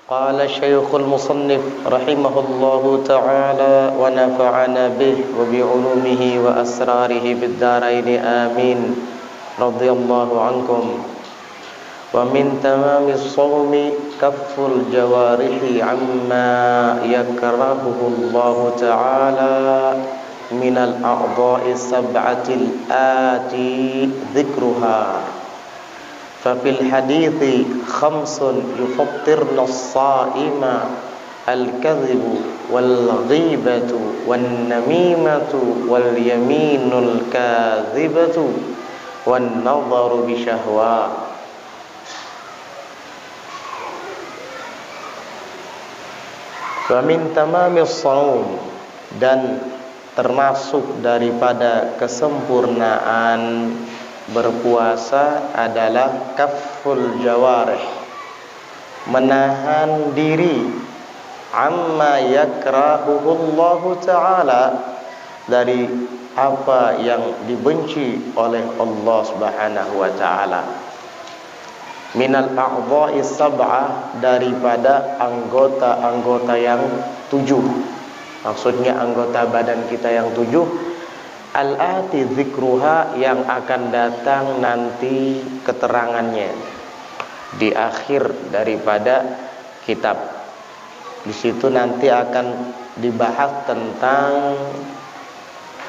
قال الشيخ المصنف رحمه الله تعالى ونفعنا به وبعلومه وأسراره بالدارين آمين رضي الله عنكم. ومن تمام الصوم كف الجوارح عما يكرهه الله تعالى من الأعضاء السبعة الآتي ذكرها. ففي الحديث 5 يفطرن الصائم: الكذب والغيبة والنميمة واليمين الكاذبة والنظر بشهوات. Wa min tamamis shaum, dan termasuk daripada kesempurnaan berpuasa adalah kafful jawarih, menahan diri amma yakrahuhullahu ta'ala, dari apa yang dibenci oleh Allah Subhanahu wa ta'ala. Minal a'dha'i sab'ah, daripada anggota-anggota yang 7. Maksudnya anggota badan kita yang 7. Al-ati dzikruha, yang akan datang nanti keterangannya di akhir daripada kitab. Di situ nanti akan dibahas tentang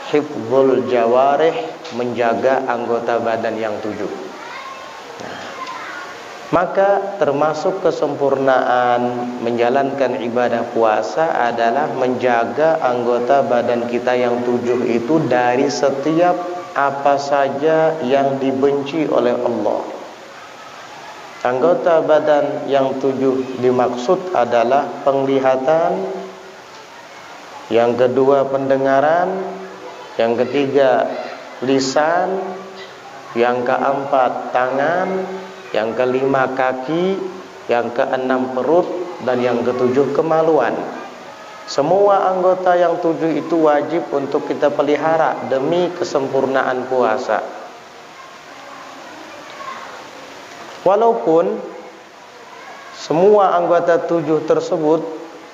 hifdzul jawarih, menjaga anggota badan yang 7. Maka termasuk kesempurnaan menjalankan ibadah puasa adalah menjaga anggota badan kita yang 7 itu dari setiap apa saja yang dibenci oleh Allah. Anggota badan yang 7 dimaksud adalah penglihatan, yang kedua pendengaran, yang ketiga lisan, yang keempat tangan, yang kelima kaki, yang keenam perut, dan yang ketujuh kemaluan. Semua anggota yang 7 itu wajib untuk kita pelihara demi kesempurnaan puasa. Walaupun semua anggota 7 tersebut,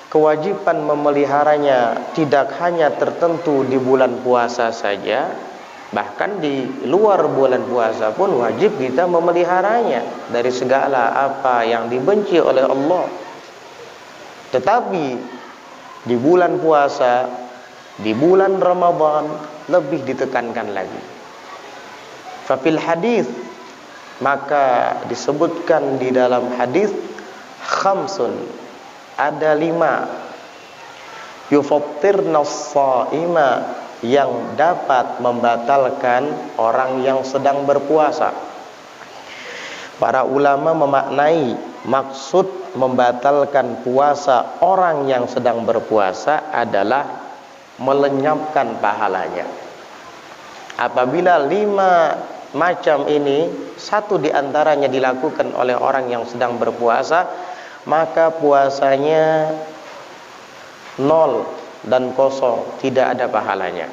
kewajiban memeliharanya tidak hanya tertentu di bulan puasa saja, bahkan di luar bulan puasa pun wajib kita memeliharanya dari segala apa yang dibenci oleh Allah. Tetapi di bulan puasa, di bulan Ramadan, lebih ditekankan lagi. Fafil hadis, maka disebutkan di dalam hadis, 5, ada 5 yufattirnas shaima, yang dapat membatalkan orang yang sedang berpuasa. Para ulama memaknai maksud membatalkan puasa orang yang sedang berpuasa adalah melenyapkan pahalanya. Apabila 5 macam ini, satu di antaranya dilakukan oleh orang yang sedang berpuasa, maka puasanya 0 dan kosong, tidak ada pahalanya.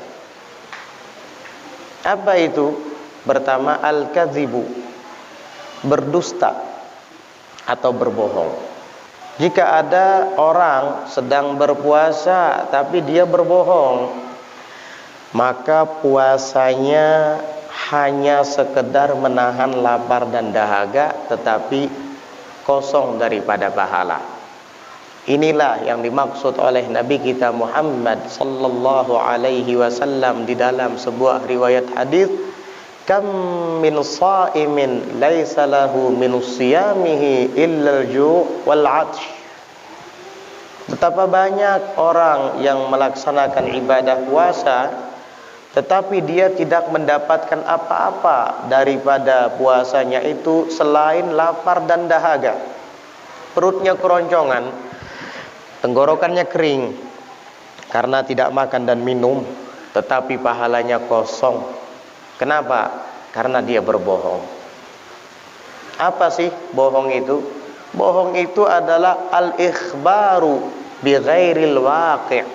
Apa itu? Pertama, al-kadzibu, berdusta atau berbohong. Jika ada orang sedang berpuasa tapi dia berbohong, maka puasanya hanya sekedar menahan lapar dan dahaga, tetapi kosong daripada pahala. Inilah yang dimaksud oleh Nabi kita Muhammad sallallahu alaihi wasallam di dalam sebuah riwayat hadis, kam min shaimin laisa lahu min siyamihi illa al-ju' wal 'atsh. Betapa banyak orang yang melaksanakan ibadah puasa tetapi dia tidak mendapatkan apa-apa daripada puasanya itu selain lapar dan dahaga. Perutnya keroncongan, tenggorokannya kering karena tidak makan dan minum, tetapi pahalanya kosong. Kenapa? Karena dia berbohong. Apa sih bohong itu? Bohong itu adalah al-ikhbaru bi ghairil waqi',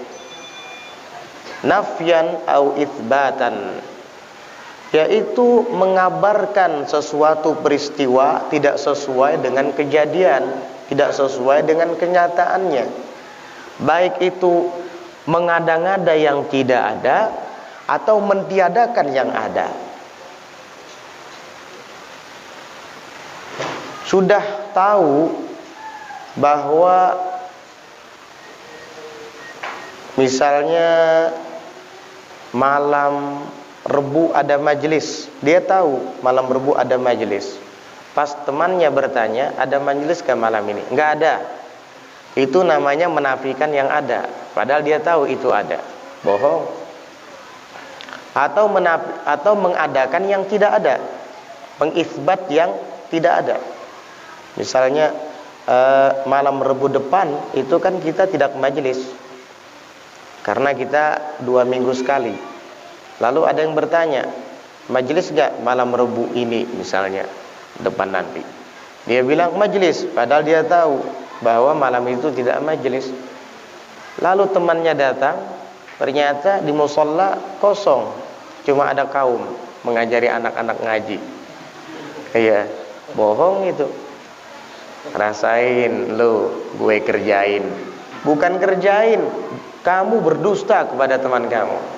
nafyan au itsbatan, yaitu mengabarkan sesuatu peristiwa tidak sesuai dengan kejadian. tidak sesuai dengan kenyataannya. Baik itu mengada-ngada yang tidak ada atau mentiadakan yang ada. Sudah tahu bahwa misalnya malam Rebu ada majelis, dia tahu malam Rebu ada majelis. Pas temannya bertanya, ada majelis ke malam ini? Enggak ada. Itu namanya menafikan yang ada, padahal dia tahu itu ada. Bohong. Atau mengadakan yang tidak ada, mengisbat yang tidak ada. Misalnya malam Rebu depan itu kan kita tidak majelis, karena kita 2 minggu sekali. Lalu ada yang bertanya, majelis gak malam Rebu ini misalnya depan nanti? Dia bilang majelis, padahal dia tahu bahwa malam itu tidak majelis. Lalu temannya datang, ternyata di musola kosong, cuma ada kaum mengajari anak-anak ngaji. Iya, bohong itu. Rasain lo, gue kerjain. Bukan kerjain, kamu berdusta kepada teman kamu.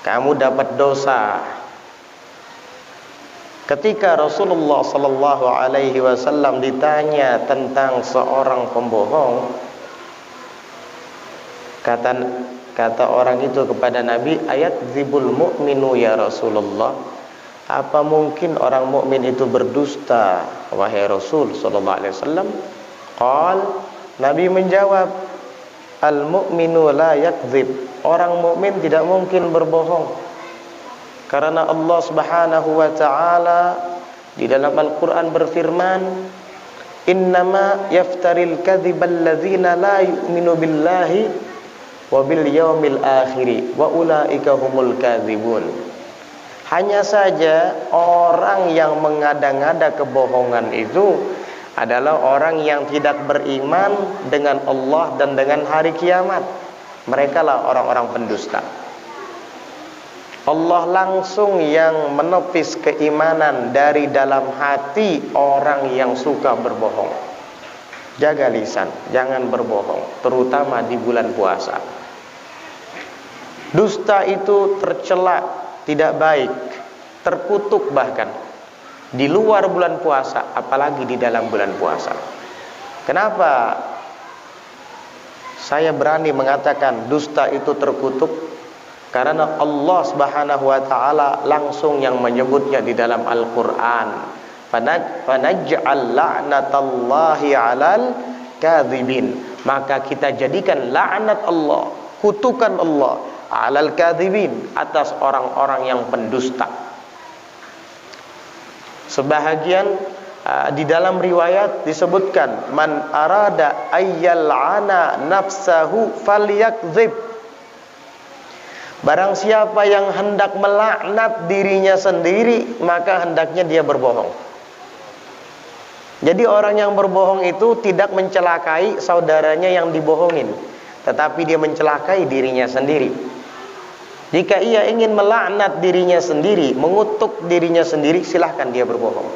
Kamu dapat dosa. Ketika Rasulullah sallallahu alaihi wasallam ditanya tentang seorang pembohong, kata orang itu kepada Nabi, ayakdzibul mu'minu ya Rasulullah? Apa mungkin orang mukmin itu berdusta, wahai Rasul sallallahu alaihi wasallam? Nabi menjawab, al mu'minu la yakdzib. Orang mukmin tidak mungkin berbohong. Karena Allah Subhanahu wa taala di dalam Al-Qur'an berfirman, innama yaftaril kadziba alladzina la yu'minu billahi wa bil yaumil akhir wa ulaika humul kadzibun. Hanya saja orang yang mengada-ngada kebohongan itu adalah orang yang tidak beriman dengan Allah dan dengan hari kiamat. Mereka lah orang-orang pendusta. Allah langsung yang menepis keimanan dari dalam hati orang yang suka berbohong. Jaga lisan, jangan berbohong, terutama di bulan puasa. Dusta itu tercela, tidak baik, terkutuk bahkan di luar bulan puasa, apalagi di dalam bulan puasa. Kenapa saya berani mengatakan dusta itu terkutuk? Karena Allah Subhanahu wa taala langsung yang menyebutnya di dalam Al-Qur'an. Fanaj'al la'natallahi 'alal kadzibin. Maka kita jadikan laknat Allah, kutukan Allah 'alal kadzibin, atas orang-orang yang pendusta. Sebahagian di dalam riwayat disebutkan, man arada ayyal'ana nafsahu falyakdzib. Barang siapa yang hendak melaknat dirinya sendiri, maka hendaknya dia berbohong. Jadi orang yang berbohong itu tidak mencelakai saudaranya yang dibohongin, tetapi dia mencelakai dirinya sendiri. Jika ia ingin melaknat dirinya sendiri, mengutuk dirinya sendiri, silahkan dia berbohong.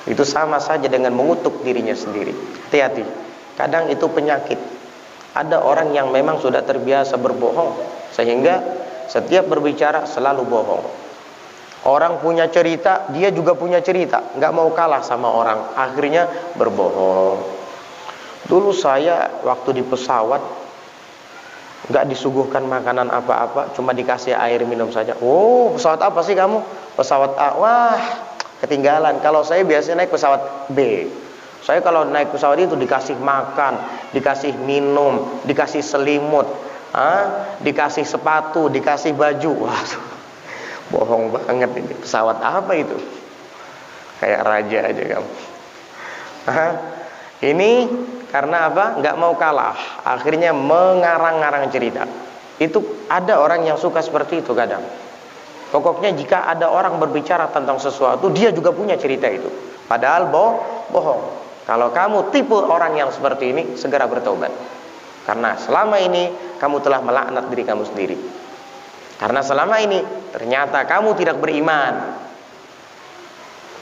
Itu sama saja dengan mengutuk dirinya sendiri. Hati-hati, kadang itu penyakit. Ada orang yang memang sudah terbiasa berbohong, sehingga setiap berbicara selalu bohong. Orang punya cerita, dia juga punya cerita, nggak mau kalah sama orang, akhirnya berbohong. Dulu saya waktu di pesawat nggak disuguhkan makanan apa-apa, cuma dikasih air minum saja. Oh, pesawat apa sih kamu? Pesawat A. Wah, ketinggalan. Kalau saya biasanya naik pesawat B. Saya kalau naik pesawat itu dikasih makan, dikasih minum, dikasih selimut, dikasih sepatu, dikasih baju. Wah, bohong banget ini. Pesawat apa itu? Kayak raja aja kamu. Ini karena apa? Nggak mau kalah, akhirnya mengarang-ngarang cerita. Itu ada orang yang suka seperti itu kadang. Pokoknya jika ada orang berbicara tentang sesuatu, dia juga punya cerita itu. Padahal bohong. Kalau kamu tipe orang yang seperti ini, segera bertobat. Karena selama ini kamu telah melaknat diri kamu sendiri. Karena selama ini ternyata kamu tidak beriman.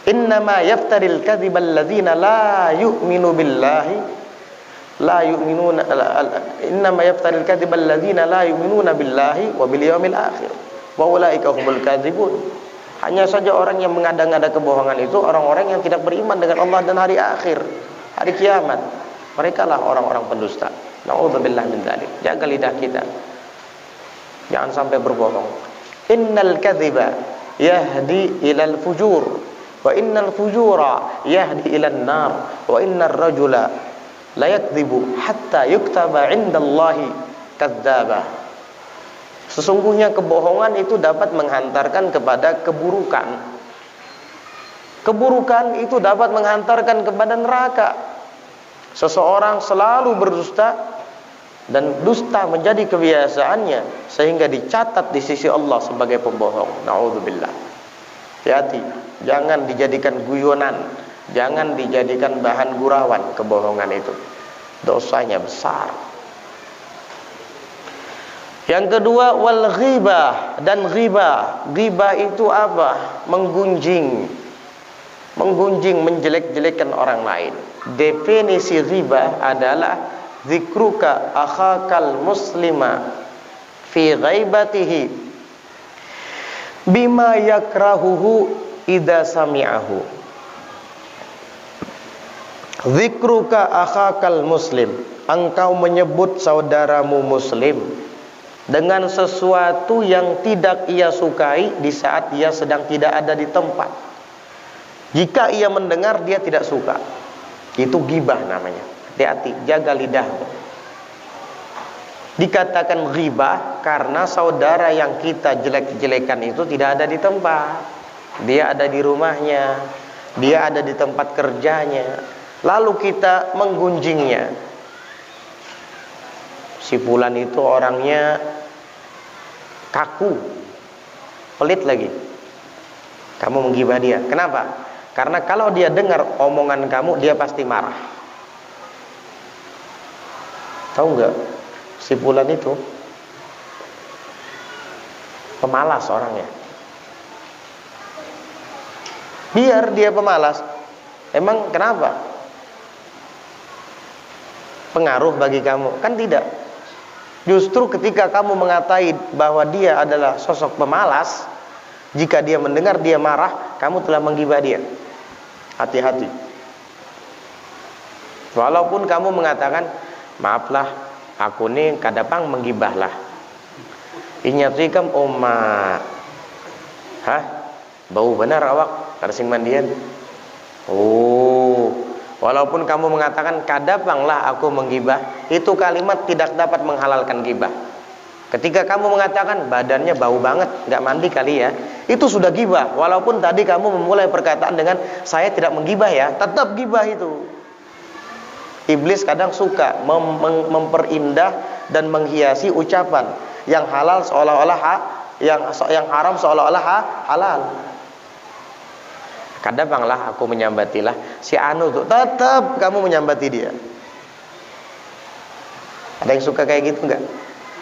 Innama yaftaril kadhiba alladzina la yu'minu billahi la yu'minuna innama yaftaril kadhiba alladzina la yu'minuna billahi wa bil yaumil akhir wa ulaika humul kadzibun. Hanya saja orang yang mengada-ngada kebohongan itu orang-orang yang tidak beriman dengan Allah dan hari akhir, hari kiamat. Mereka lah orang-orang pendusta. Na'udzubillah min dzalik. Jaga lidah kita, jangan sampai berbohong. Innal kadhiba yahdi ilal fujur wa innal fujura yahdi ilan nar wa innar rajula la yakdzibu hatta yuktaba 'indallahi kadzdzaba. Sesungguhnya kebohongan itu dapat menghantarkan kepada keburukan. Keburukan itu dapat menghantarkan kepada neraka. Seseorang selalu berdusta dan dusta menjadi kebiasaannya sehingga dicatat di sisi Allah sebagai pembohong. Na'udzubillah. Hati-hati, jangan dijadikan guyonan, jangan dijadikan bahan gurauan kebohongan itu. Dosanya besar. Yang kedua, wal ghibah, dan ghibah. Ghibah itu apa? Menggunjing, menjelek-jelekan orang lain. Definisi ghibah adalah zikruka akhakal muslima fi ghaibatihi bima yakrahuhu idza sami'ahu. Zikruka akhakal muslim, engkau menyebut saudaramu muslim dengan sesuatu yang tidak ia sukai di saat ia sedang tidak ada di tempat. Jika ia mendengar, dia tidak suka. Itu ghibah namanya. Hati-hati, jaga lidahmu. Dikatakan ghibah karena saudara yang kita jelek-jelekan itu tidak ada di tempat. Dia ada di rumahnya, dia ada di tempat kerjanya, lalu kita menggunjingnya. Si fulan itu orangnya kaku, pelit lagi. Kamu menggibah dia. Kenapa? Karena kalau dia dengar omongan kamu, dia pasti marah. Tahu nggak? Si fulan itu pemalas orangnya. Biar dia pemalas. Emang kenapa? Pengaruh bagi kamu? Kan tidak. Justru ketika kamu mengatai bahwa dia adalah sosok pemalas, jika dia mendengar dia marah, kamu telah menggibah dia. Hati-hati. Walaupun kamu mengatakan, maaflah, aku ini kadang menggibahlah. Inyatikam umma. Hah? Bau benar awak karsing mandian. Oh. Walaupun kamu mengatakan kadapanglah aku menggibah, itu kalimat tidak dapat menghalalkan gibah. Ketika kamu mengatakan badannya bau banget, nggak mandi kali ya, itu sudah gibah. Walaupun tadi kamu memulai perkataan dengan saya tidak menggibah ya, tetap gibah itu. Iblis kadang suka memperindah dan menghiasi ucapan yang halal seolah-olah yang haram seolah-olah halal. Kadang-kadang aku menyambatilah si anu tuh, tetap kamu menyambati dia. Ada yang suka kayak gitu enggak?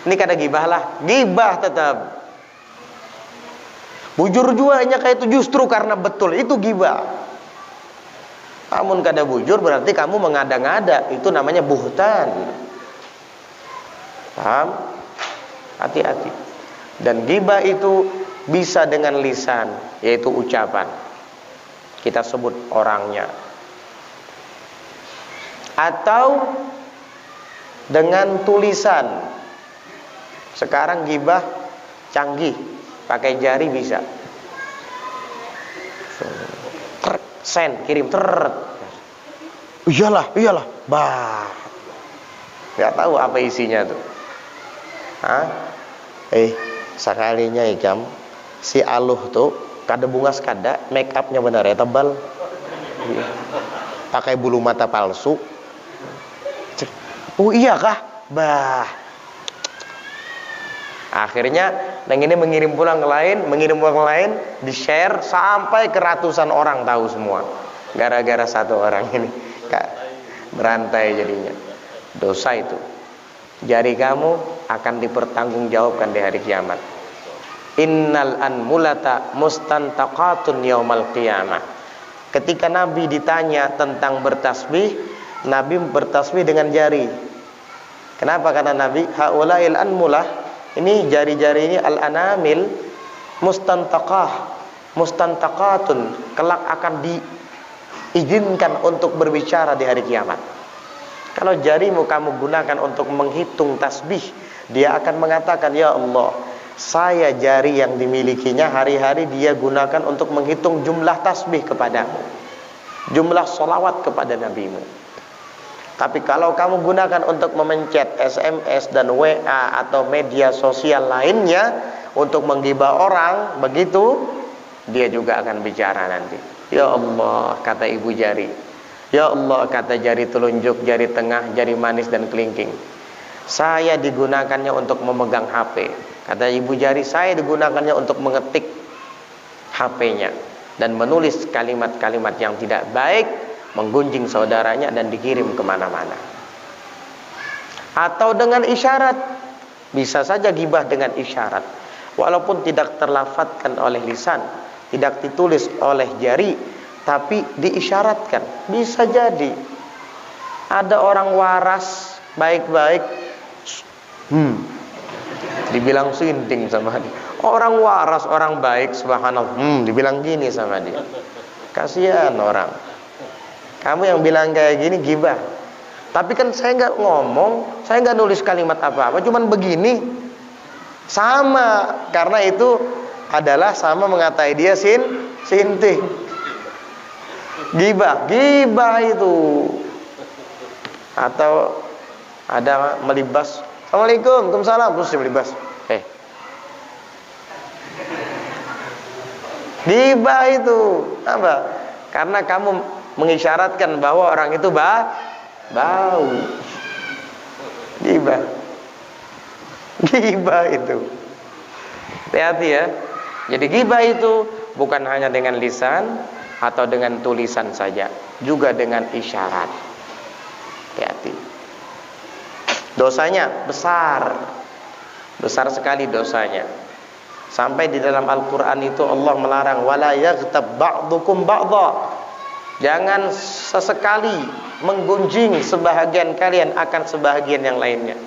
Ini kada gibah lah, gibah tetap. Bujur juga hanya kayak itu justru karena betul itu gibah. Namun kada bujur berarti kamu mengada-ngada, itu namanya buhtan. Paham? Hati-hati. Dan gibah itu bisa dengan lisan, yaitu ucapan. Kita sebut orangnya. Atau dengan tulisan. Sekarang gibah canggih, pakai jari bisa. Send, kirim, iyalah, bah. Gak tahu apa isinya tuh. Hah? Sekalinya ikam si aluh tuh kada bungas kada, make upnya benar ya tebal, pakai bulu mata palsu. Oh iya kah? Bah. Akhirnya yang ini mengirim pulang ke lain, di share sampai ke ratusan orang tahu semua. Gara-gara satu orang ini berantai jadinya. Dosa itu. Jari kamu akan dipertanggungjawabkan di hari kiamat. Innal anmulata mustantaqatun yaumal qiyamah. Ketika Nabi ditanya tentang bertasbih, Nabi bertasbih dengan jari. Kenapa? Karena Nabi, haulail anmulah, ini jari-jari ini al-anamil mustantaqah, mustantaqatun, kelak akan diizinkan untuk berbicara di hari kiamat. Kalau jarimu kamu gunakan untuk menghitung tasbih, dia akan mengatakan, ya Allah, saya jari yang dimilikinya hari-hari dia gunakan untuk menghitung jumlah tasbih kepadamu, jumlah solawat kepada nabimu. Tapi kalau kamu gunakan untuk memencet SMS dan WA atau media sosial lainnya untuk menggibah orang, begitu dia juga akan bicara nanti. Ya Allah, kata ibu jari. Ya Allah, kata jari telunjuk, jari tengah, jari manis dan kelingking, saya digunakannya untuk memegang HP. Kata ibu jari, saya digunakannya untuk mengetik HP-nya dan menulis kalimat-kalimat yang tidak baik, menggunjing saudaranya dan dikirim kemana-mana. Atau dengan isyarat, bisa saja gibah dengan isyarat, walaupun tidak terlafadzkan oleh lisan, tidak ditulis oleh jari, tapi diisyaratkan. Bisa jadi ada orang waras baik-baik, dibilang sinting sama dia. Orang waras, orang baik, subhanallah, dibilang gini sama dia. Kasihan orang. Kamu yang bilang kayak gini gibah. Tapi kan saya nggak ngomong, saya nggak nulis kalimat apa-apa, cuman begini. Sama, karena itu adalah sama mengatai dia sinting. Gibah itu. Atau ada melibas, assalamualaikum, waalaikumsalam, terus dia melibas. Gibah itu apa? Karena kamu mengisyaratkan bahwa orang itu bau. Gibah itu. Hati-hati ya. Jadi gibah itu bukan hanya dengan lisan atau dengan tulisan saja, juga dengan isyarat. Hati-hati. Dosanya besar sekali dosanya. Sampai di dalam Al-Quran itu Allah melarang, wala yaghtab ba'dukum ba'dha. Jangan sesekali menggunjing sebahagian kalian akan sebahagian yang lainnya.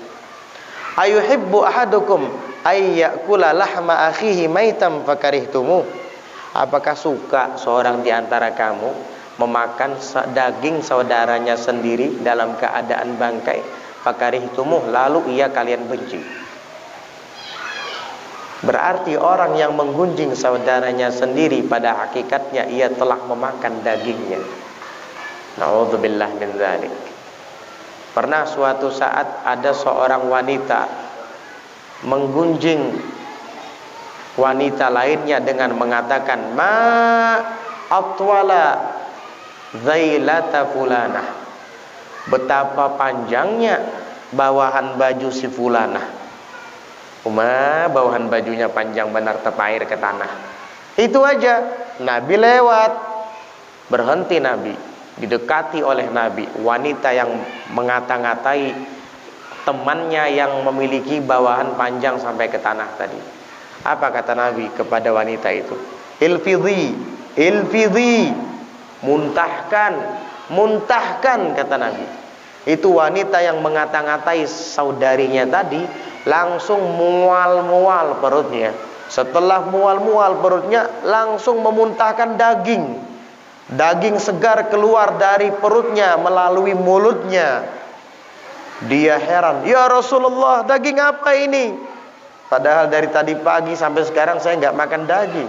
Ayuhibbu ahadukum ayyakula lahma akhihi maitam fakarihtumu. Apakah suka seorang di antara kamu memakan daging saudaranya sendiri dalam keadaan bangkai? Fakarihtumu, lalu ia kalian benci. Berarti orang yang menggunjing saudaranya sendiri pada hakikatnya ia telah memakan dagingnya. Na'udzubillah min dzalik. Pernah suatu saat ada seorang wanita menggunjing wanita lainnya dengan mengatakan, ma atwala zailata fulanah. Betapa panjangnya bawahan baju si fulanah. Bawahan bajunya panjang benar, tepair ke tanah. Itu aja Nabi lewat, berhenti Nabi, didekati oleh Nabi wanita yang mengata-ngatai temannya yang memiliki bawahan panjang sampai ke tanah tadi. Apa kata Nabi kepada wanita itu? Ilfidhi, muntahkan kata Nabi. Itu wanita yang mengata-ngatai saudarinya tadi langsung mual-mual perutnya. Setelah mual-mual perutnya, langsung memuntahkan daging. Daging segar keluar dari perutnya melalui mulutnya. Dia heran, ya Rasulullah, daging apa ini? Padahal dari tadi pagi sampai sekarang saya nggak makan daging.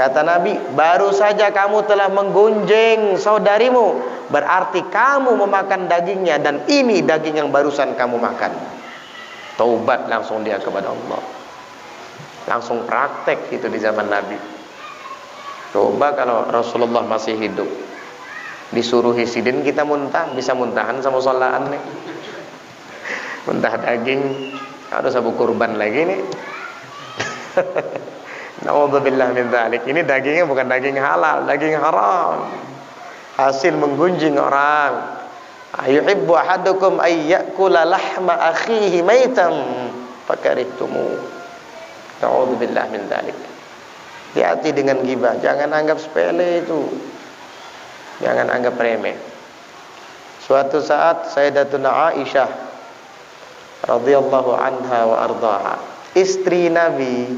Kata Nabi, baru saja kamu telah menggunjing saudarimu, berarti kamu memakan dagingnya, dan ini daging yang barusan kamu makan. Taubat langsung dia kepada Allah. Langsung praktek itu di zaman Nabi. Coba kalau Rasulullah masih hidup, disuruh hisidin kita muntah, bisa muntahan sama sholaan nih. Muntah daging, harus abu kurban lagi nih. Na'udzubillah min dzalik. Ini dagingnya bukan daging halal, daging haram. Hasil menggunjing orang. Ayuhibbu ahadukum ayyakula lahma akhihi maitam fakarihtumu. Na'udzubillah min dzalik. Hati-hati dengan ghibah, jangan anggap sepele itu. Jangan anggap remeh. Suatu saat Sayyidatuna Aisyah radhiyallahu anha wa ardhaha, istri Nabi,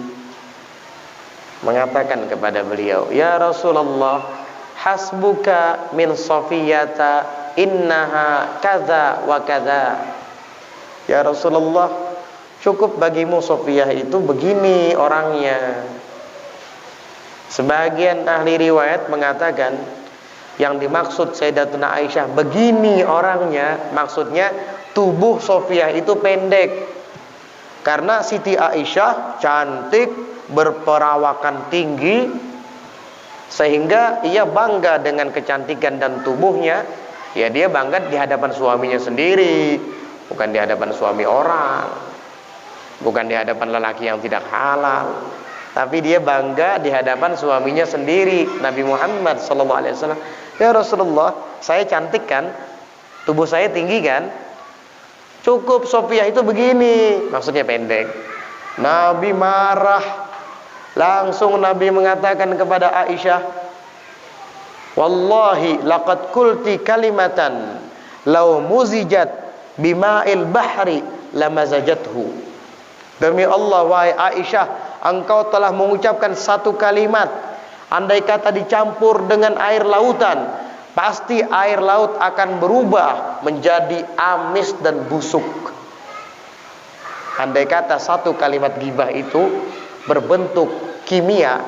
mengatakan kepada beliau, "Ya Rasulullah, hasbuka min Safiyata, innaha kadza wa kadza." Ya Rasulullah, cukup bagimu Safiyah itu begini orangnya. Sebagian ahli riwayat mengatakan yang dimaksud Sayyidatuna Aisyah begini orangnya, maksudnya tubuh Safiyah itu pendek. Karena Siti Aisyah cantik, berperawakan tinggi, sehingga ia bangga dengan kecantikan dan tubuhnya. Ya dia bangga di hadapan suaminya sendiri, bukan di hadapan suami orang, bukan di hadapan lelaki yang tidak halal. Tapi dia bangga di hadapan suaminya sendiri, Nabi Muhammad SAW. Ya Rasulullah, saya cantik kan? Tubuh saya tinggi kan? Cukup Safiyah itu begini, maksudnya pendek. Nabi marah. Langsung Nabi mengatakan kepada Aisyah, "Wallahi laqad qulti kalimatan law muzijat bima'il bahri lamazajathu." Demi Allah, wahai Aisyah, engkau telah mengucapkan satu kalimat, andai kata dicampur dengan air lautan, pasti air laut akan berubah menjadi amis dan busuk. Andai kata satu kalimat ghibah itu berbentuk kimia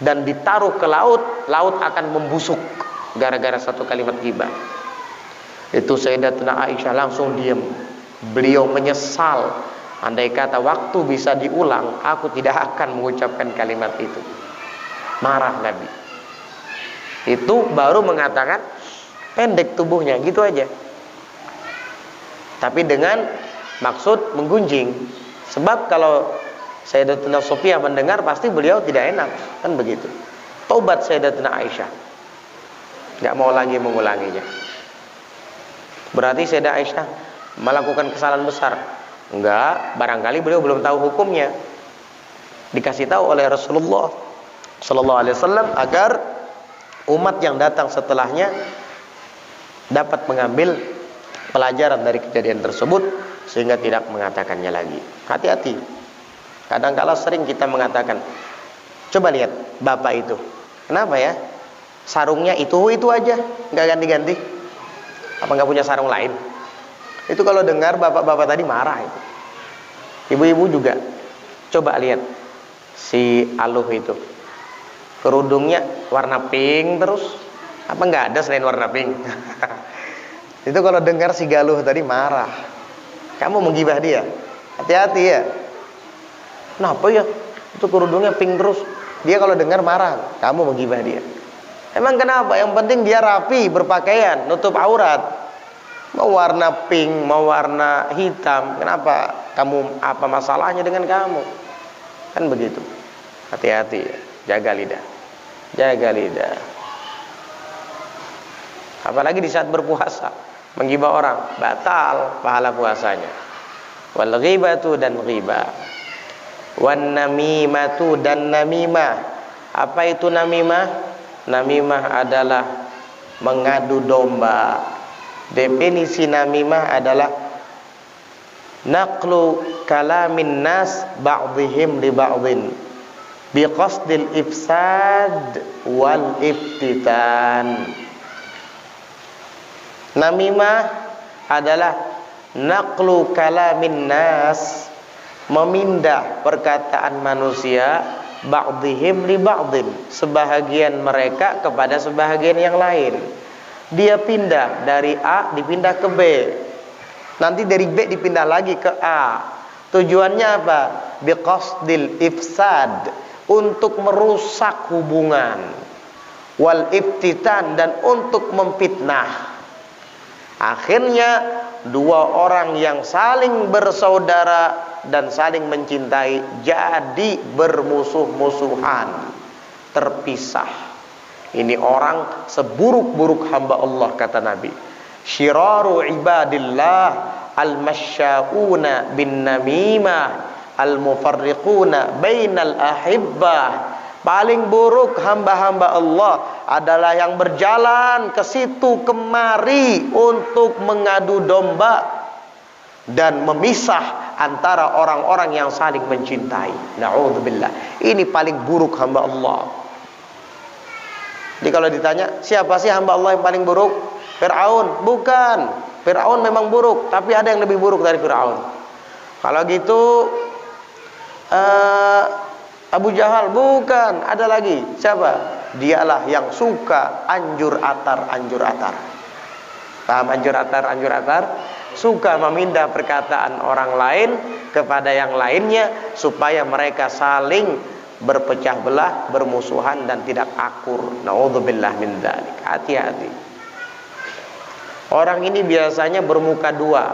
dan ditaruh ke laut, laut akan membusuk gara-gara satu kalimat ghibah. Itu Sayyidatuna Aisyah langsung diam. Beliau menyesal, andai kata waktu bisa diulang, aku tidak akan mengucapkan kalimat itu. Marah Nabi. Itu baru mengatakan pendek tubuhnya, gitu aja. Tapi dengan maksud menggunjing. Sebab kalau Sayyidatuna Safiyah mendengar, pasti beliau tidak enak, kan begitu. Tobat Sayyidatuna Aisyah, nggak mau lagi mengulanginya. Berarti Sayyidatuna Aisyah melakukan kesalahan besar? Enggak, barangkali beliau belum tahu hukumnya. Dikasih tahu oleh Rasulullah Sallallahu Alaihi Wasallam agar umat yang datang setelahnya dapat mengambil pelajaran dari kejadian tersebut, sehingga tidak mengatakannya lagi. Hati-hati. Kadang-kala sering kita mengatakan, coba lihat bapak itu, kenapa ya sarungnya itu aja, nggak ganti-ganti? Apa nggak punya sarung lain? Itu kalau dengar bapak-bapak tadi marah itu. Ibu-ibu juga, coba lihat si Aluh itu, kerudungnya warna pink terus, apa nggak ada selain warna pink? Itu kalau dengar si Galuh tadi marah. Kamu menggibah dia, hati-hati ya. Kenapa ya itu kerudungnya pink terus? Dia kalau dengar marah, kamu menggibah dia. Emang kenapa? Yang penting dia rapi berpakaian, nutup aurat. Mau warna pink, mau warna hitam, kenapa kamu, apa masalahnya dengan kamu? Kan begitu. Hati-hati, jaga lidah. Jaga lidah. Apalagi di saat berpuasa, menggibah orang, batal pahala puasanya. Wal ghibatu, dan ghibah. Wan namimatu, dan namimah. Apa itu namimah? Namimah adalah mengadu domba. Definisi namimah adalah naqlu kalamin nas ba'dihim li ba'din biqasdil ifsad wal iftitan. Namimah adalah naqlu kalamin nas, memindah perkataan manusia, ba'dihim li ba'din, sebahagian mereka kepada sebahagian yang lain. Dia pindah dari A dipindah ke B, nanti dari B dipindah lagi ke A. Tujuannya apa? Biqasdil ifsad, untuk merusak hubungan, wal iftitan, dan untuk memfitnah. Akhirnya dua orang yang saling bersaudara dan saling mencintai jadi bermusuh-musuhan, terpisah. Ini orang seburuk-buruk hamba Allah, kata Nabi. Syiraru ibadillah al-masya'una bin namimah al-mufarriquna bainal ahibbah Paling buruk hamba-hamba Allah adalah yang berjalan ke situ kemari untuk mengadu domba dan memisah antara orang-orang yang saling mencintai. Na'udzubillah. Ini paling buruk hamba Allah. Jadi kalau ditanya, siapa sih hamba Allah yang paling buruk? Fir'aun? Bukan. Fir'aun memang buruk, tapi ada yang lebih buruk dari Fir'aun. Kalau gitu Abu Jahal? Bukan. Ada lagi. Siapa? Dialah yang suka anjur atar. Paham anjur atar? Suka memindah perkataan orang lain kepada yang lainnya supaya mereka saling berpecah belah, bermusuhan dan tidak akur. Na'udzubillah min dzalik. Hati-hati. Orang ini biasanya bermuka dua.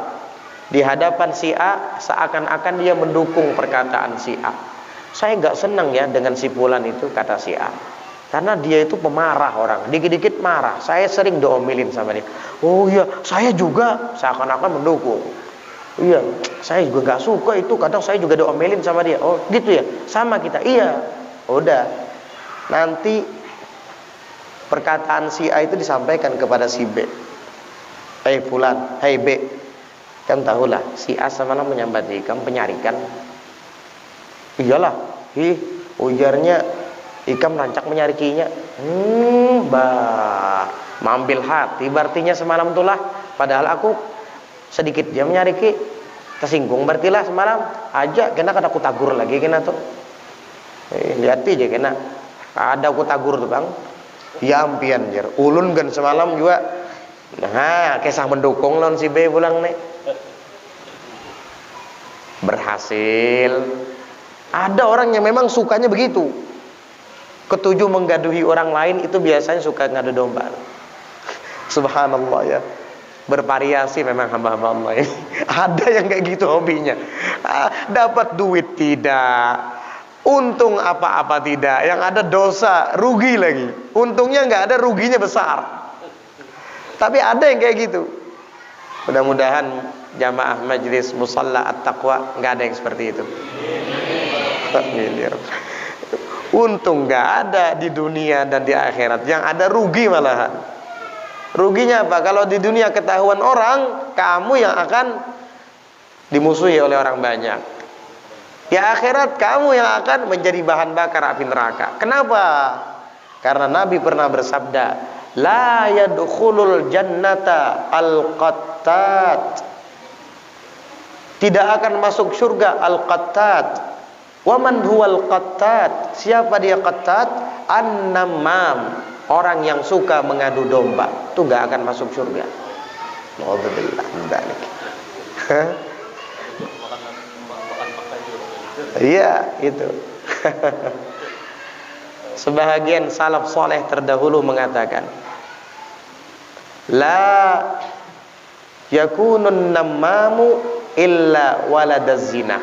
Di hadapan si A seakan-akan dia mendukung perkataan si A. Saya nggak senang ya dengan si fulan itu, kata si A, karena dia itu pemarah orang, dikit-dikit marah. Saya sering diomelin sama dia. Oh iya, saya juga, seakan-akan mendukung. Iya, saya juga nggak suka itu, kadang saya juga diomelin sama dia. Oh gitu ya, sama kita. Iya, udah. Nanti perkataan si A itu disampaikan kepada si B. Hei fulan, hei B, kan tahulah si A semalam menyambat kamu penyarikan. Iyalah, ujarnya Ikam rancak menyarikinya. Mambil hati berartinya semalam itulah. Padahal aku sedikit dia menyariki, tersinggung berartilah semalam. Aja kena kada aku tagur lagi kena tuh. Lihat aja kena. Ada aku tagur tuh bang. Ya ampian jer. Ulun kan semalam juga. Nah, kisah mendukung lawan si B pulang nih. Berhasil. Ada orang yang memang sukanya begitu. Ketujuh menggaduhi orang lain itu biasanya suka ngadu domba. Subhanallah ya. Bervariasi memang hamba-hamba Allah ini. Ada yang kayak gitu hobinya. Dapat duit tidak, untung apa-apa tidak, yang ada dosa, rugi lagi. Untungnya nggak ada, ruginya besar. Tapi ada yang kayak gitu. Mudah-mudahan jamaah majlis Musalla At-Taqwa nggak ada yang seperti itu. Untung nggak ada di dunia dan di akhirat, yang ada rugi malahan. Ruginya apa? Kalau di dunia ketahuan orang, kamu yang akan dimusuhi oleh orang banyak. Di akhirat kamu yang akan menjadi bahan bakar api neraka. Kenapa? Karena Nabi pernah bersabda, la yadkhulul jannata al-qattat. Tidak akan masuk surga al-qattat. Wa man huwal qattat? Siapa dia qattat? An-namam, orang yang suka mengadu domba. Itu enggak akan masuk surga. Alhamdulillah. Iya, itu. Sebahagian salaf soleh terdahulu mengatakan, la yakunun namamu illa waladaz zina.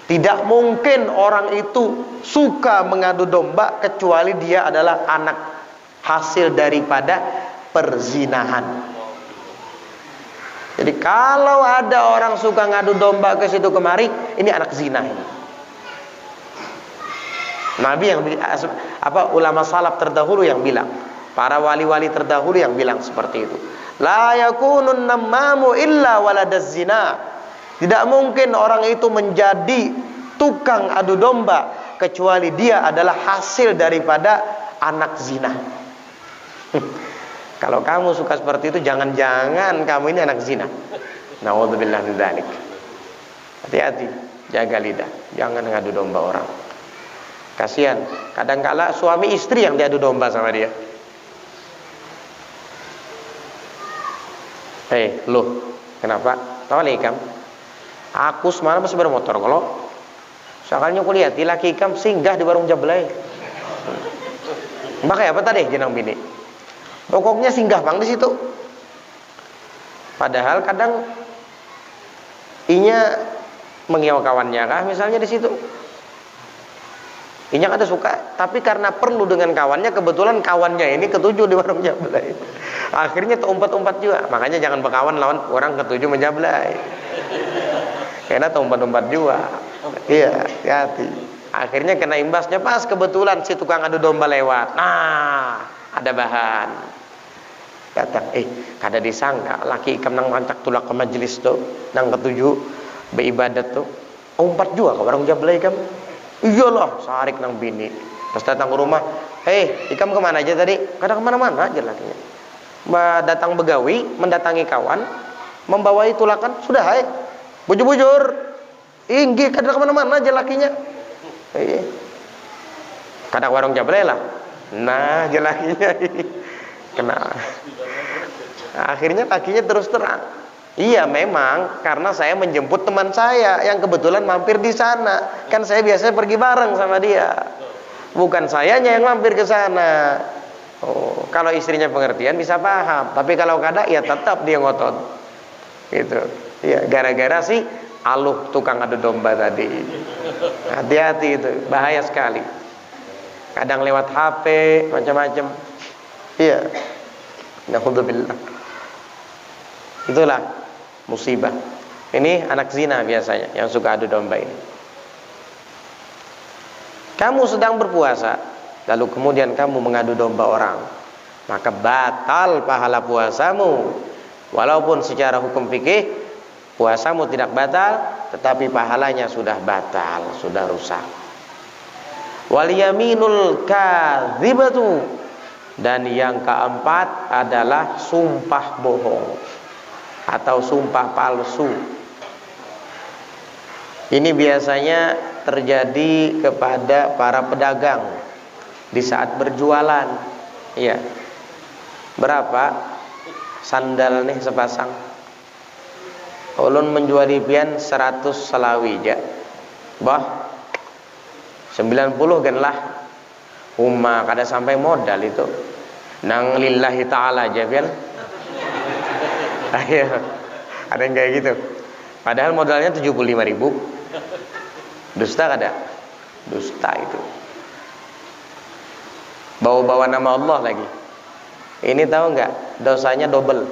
Tidak mungkin orang itu suka mengadu domba kecuali dia adalah anak hasil daripada perzinahan. Jadi kalau ada orang suka ngadu domba ke situ kemari, ini anak zina ini. Nabi yang ulama salaf terdahulu yang bilang, para wali-wali terdahulu yang bilang seperti itu. La yakunun namamu illa waladaz zina. Tidak mungkin orang itu menjadi tukang adu domba kecuali dia adalah hasil daripada anak zina. Kalau kamu suka seperti itu, jangan-jangan kamu ini anak zina. Na'udzubillah min dzalik. Hati-hati, jaga lidah, jangan ngadu domba orang. Kasihan, kadang-kala suami istri yang diadu domba sama dia. Loh, kenapa? Assalamualaikum. Aku semalam masih bermotor kalau soalnya aku lihat laki Ikam singgah di warung Jablay. Makanya apa tadi jenang bini? Pokoknya singgah bang di situ. Padahal kadang inya mengiau kawannya kah misalnya di situ. Inya ada suka, tapi karena perlu dengan kawannya, kebetulan kawannya ini ketujuh di warung Jablay. Akhirnya terumpat-umpat juga. Makanya jangan berkawan lawan orang ketujuh menjablay. Karena umpat-umpat juga. Iya, hati-hati. Akhirnya kena imbasnya pas kebetulan si tukang adu domba lewat. Nah, ada bahan. Datang, kada disangka laki ikam nang rancak tulak ke majelis tu, nang ketujuh beribadat tu. Umpat juga ke orang jablay ikam. Iyalah, sarik nang bini. Terus datang ke rumah, ikam kemana aja tadi? Kada kemana-mana aja lakinya. Datang begawi, mendatangi kawan, membawai tulakan, sudah bujur-bujur. Inggi kada kemana-mana aja lakinya. Kada warung jablay lah. Nah, aja lakinya. Kena. Akhirnya lakinya terus terang. Iya memang karena saya menjemput teman saya yang kebetulan mampir di sana. Kan saya biasanya pergi bareng sama dia. Bukan sayanya yang mampir ke sana. Oh, kalau istrinya pengertian bisa paham. Tapi kalau kada ya tetap dia ngotot. Gitu. Ya gara-gara sih aluh tukang adu domba tadi. Hati-hati itu, bahaya sekali. Kadang lewat HP macam-macam. Iya. Na'udzubillah. Itulah musibah. Ini anak zina biasanya yang suka adu domba ini. Kamu sedang berpuasa, lalu kemudian kamu mengadu domba orang, maka batal pahala puasamu. Walaupun secara hukum fikih puasamu tidak batal, tetapi pahalanya sudah batal, sudah rusak. Wal yaminul kadzibatu, dan yang keempat adalah sumpah bohong atau sumpah palsu. Ini biasanya terjadi kepada para pedagang di saat berjualan. Iya. Berapa sandal nih sepasang? Ulun menjual pian 100 selawija. Bah 90 kan lah. Uma kada sampai modal itu. Nang lillahi ta'ala aja pian. Ayo. Ada yang kayak gitu. Padahal modalnya 75.000. Dusta kada? Dusta itu. Bawa-bawa nama Allah lagi. Ini tahu nggak? Dosanya double.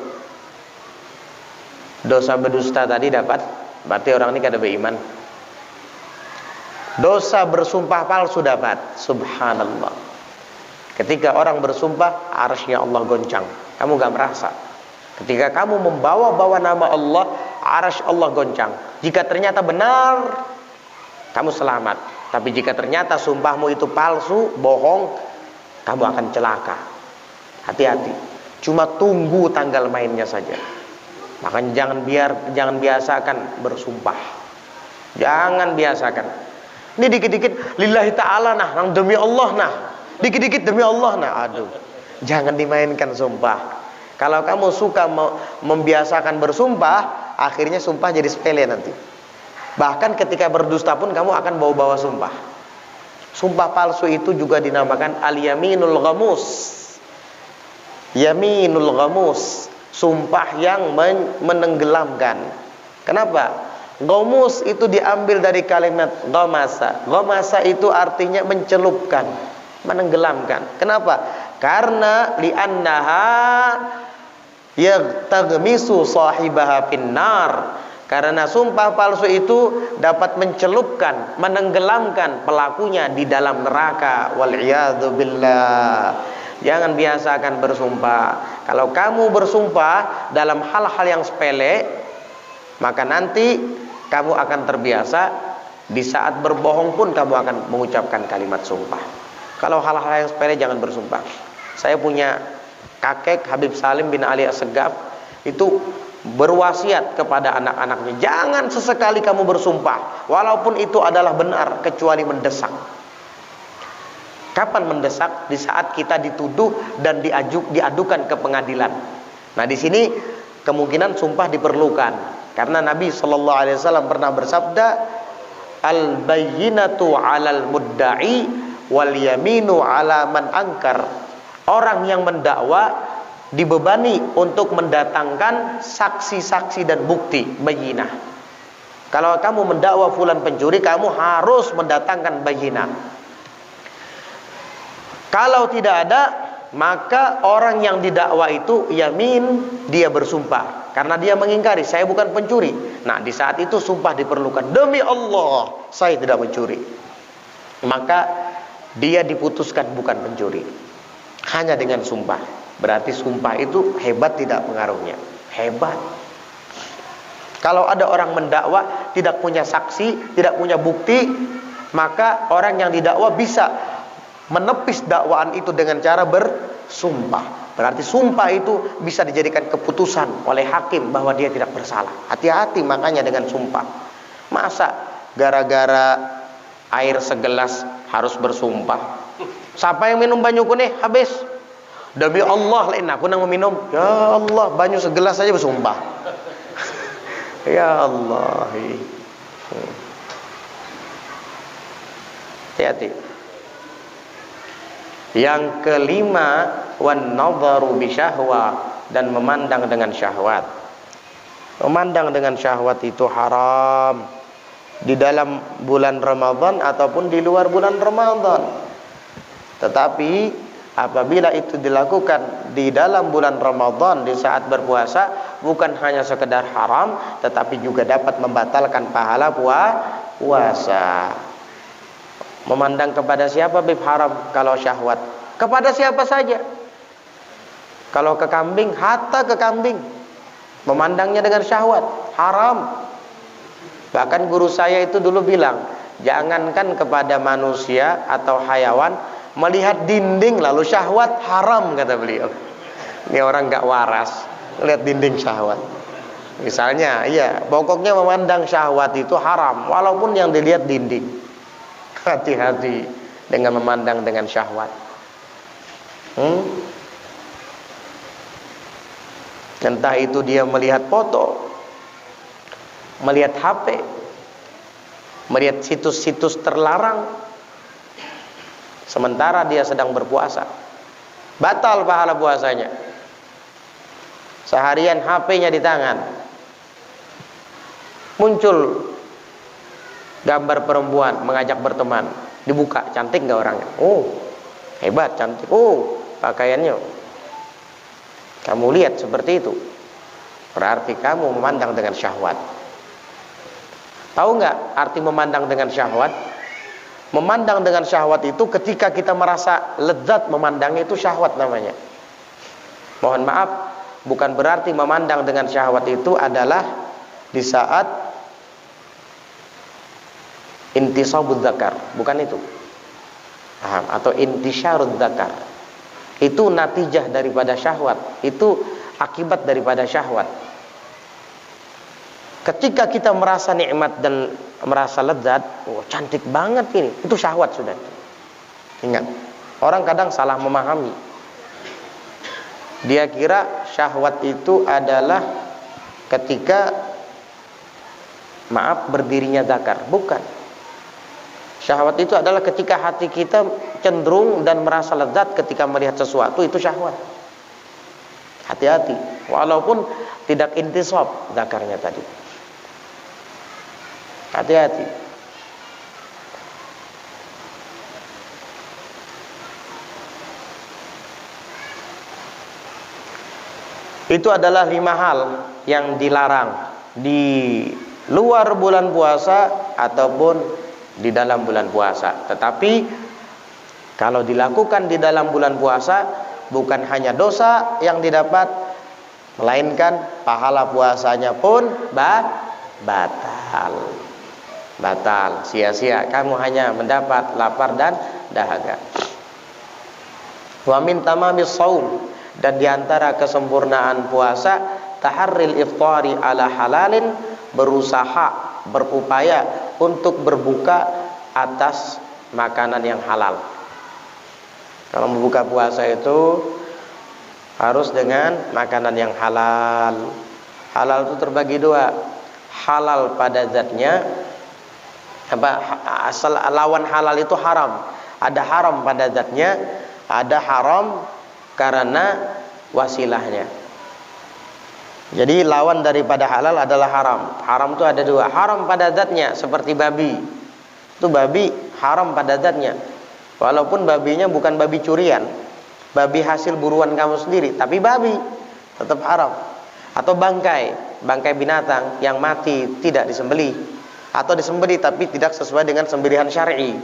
Dosa berdusta tadi dapat, berarti orang ini kada beriman. Dosa bersumpah palsu dapat. Subhanallah. Ketika orang bersumpah, arsy-Nya Allah goncang. Kamu nggak merasa. Ketika kamu membawa-bawa nama Allah, arsy Allah goncang. Jika ternyata benar, kamu selamat. Tapi jika ternyata sumpahmu itu palsu, bohong, kamu akan celaka. Hati-hati. Cuma tunggu tanggal mainnya saja. Makanya jangan biasakan bersumpah. Jangan biasakan. Ini dikit-dikit lillahi ta'ala nah, nang demi Allah nah. Dikit-dikit demi Allah nah. Aduh. Jangan dimainkan sumpah. Kalau kamu suka membiasakan bersumpah, akhirnya sumpah jadi sepele nanti. Bahkan ketika berdusta pun kamu akan bawa-bawa sumpah. Sumpah palsu itu juga dinamakan al-yaminul ghamus. Yaminul ghamus, sumpah yang menenggelamkan. Kenapa? Ghamus itu diambil dari kalimat ghamasa. Ghamasa itu artinya mencelupkan, menenggelamkan. Kenapa? Karena li'annaha yaghmisu sahibaha finnar. Karena sumpah palsu itu dapat mencelupkan, menenggelamkan pelakunya di dalam neraka. Wal'iyadzu billah. Jangan biasakan bersumpah. Kalau kamu bersumpah dalam hal-hal yang sepele, maka nanti kamu akan terbiasa. Di saat berbohong pun kamu akan mengucapkan kalimat sumpah. Kalau hal-hal yang sepele jangan bersumpah. Saya punya kakek Habib Salim bin Ali As-Segaf, itu berwasiat kepada anak-anaknya, jangan sesekali kamu bersumpah walaupun itu adalah benar, kecuali mendesak. Kapan mendesak? Di saat kita dituduh dan diadukan ke pengadilan. Nah, di sini kemungkinan sumpah diperlukan karena Nabi SAW pernah bersabda, al-bayyinatu 'alal mudda'i wal yaminu 'ala man angkar. Orang yang mendakwa dibebani untuk mendatangkan saksi-saksi dan bukti, bayyinah. Kalau kamu mendakwa fulan pencuri, kamu harus mendatangkan bayyinah. Kalau tidak ada, maka orang yang didakwa itu yamin, dia bersumpah karena dia mengingkari, saya bukan pencuri. Nah, di saat itu sumpah diperlukan. Demi Allah, saya tidak mencuri. maka dia diputuskan bukan pencuri. Hanya dengan sumpah. Berarti sumpah itu hebat tidak pengaruhnya? Hebat. Kalau ada orang mendakwa tidak punya saksi, tidak punya bukti, maka orang yang didakwa bisa menepis dakwaan itu dengan cara bersumpah. Berarti sumpah itu bisa dijadikan keputusan oleh hakim bahwa dia tidak bersalah. Hati-hati makanya dengan sumpah. Masa gara-gara air segelas harus bersumpah? Siapa yang minum banyu kuning habis? Demi Allah lain aku nang meminum. Ya Allah, banyu segelas saja bersumpah. Ya Allah. Hati-hati. Yang kelima, wan nadharu bi syahwa, dan memandang dengan syahwat. Memandang dengan syahwat itu haram di dalam bulan Ramadan ataupun di luar bulan Ramadan. Tetapi apabila itu dilakukan di dalam bulan Ramadan di saat berpuasa, bukan hanya sekedar haram, tetapi juga dapat membatalkan pahala puasa. Memandang kepada siapa bib haram kalau syahwat? Kepada siapa saja. Kalau ke kambing, hatta ke kambing, memandangnya dengan syahwat, haram. Bahkan guru saya itu dulu bilang, jangankan kepada manusia atau hayawan, melihat dinding lalu syahwat haram, kata beliau. Ini orang gak waras, lihat dinding syahwat. Misalnya, iya, pokoknya memandang syahwat itu haram, walaupun yang dilihat dinding. Hati-hati dengan memandang dengan syahwat. Entah itu dia melihat foto, melihat HP, melihat situs-situs terlarang, sementara dia sedang berpuasa, batal pahala puasanya. Seharian HP-nya di tangan, muncul gambar perempuan mengajak berteman, dibuka, cantik gak orangnya? Oh, hebat, cantik. Oh, pakaiannya. Kamu lihat seperti itu, berarti kamu memandang dengan syahwat. Tahu nggak arti memandang dengan syahwat? Memandang dengan syahwat itu ketika kita merasa lezat memandangnya, itu syahwat namanya. Mohon maaf, bukan berarti memandang dengan syahwat itu adalah di saat intisabud dzakar, bukan itu. Paham? Atau intisyarud dzakar. Itu natijah daripada syahwat, itu akibat daripada syahwat. Ketika kita merasa nikmat dan merasa lezat, oh cantik banget ini, itu syahwat sudah. Ingat, orang kadang salah memahami. Dia kira syahwat itu adalah ketika berdirinya dzakar, bukan. Syahwat itu adalah ketika hati kita cenderung dan merasa lezat ketika melihat sesuatu, itu syahwat. Hati-hati, walaupun tidak intisab dzakarnya tadi. Hati-hati. Itu adalah 5 hal yang dilarang di luar bulan puasa ataupun di dalam bulan puasa. Tetapi kalau dilakukan di dalam bulan puasa, bukan hanya dosa yang didapat, melainkan pahala puasanya pun batal. Batal, sia-sia. Kamu hanya mendapat lapar dan dahaga. Wa min tamamis shaum, dan diantara kesempurnaan puasa, taharril iftari ala halalin, berusaha, berupaya untuk berbuka atas makanan yang halal. Kalau membuka puasa itu harus dengan makanan yang halal. Halal itu terbagi 2. Halal pada zatnya, asal lawan halal itu haram. Ada haram pada zatnya, ada haram karena wasilahnya. Jadi lawan daripada halal adalah haram. Haram itu ada 2. Haram pada zatnya seperti babi. Itu babi haram pada zatnya. Walaupun babinya bukan babi curian, babi hasil buruan kamu sendiri, tapi babi tetap haram. Atau bangkai binatang yang mati tidak disembelih, atau disembelih tapi tidak sesuai dengan sembelihan syar'i.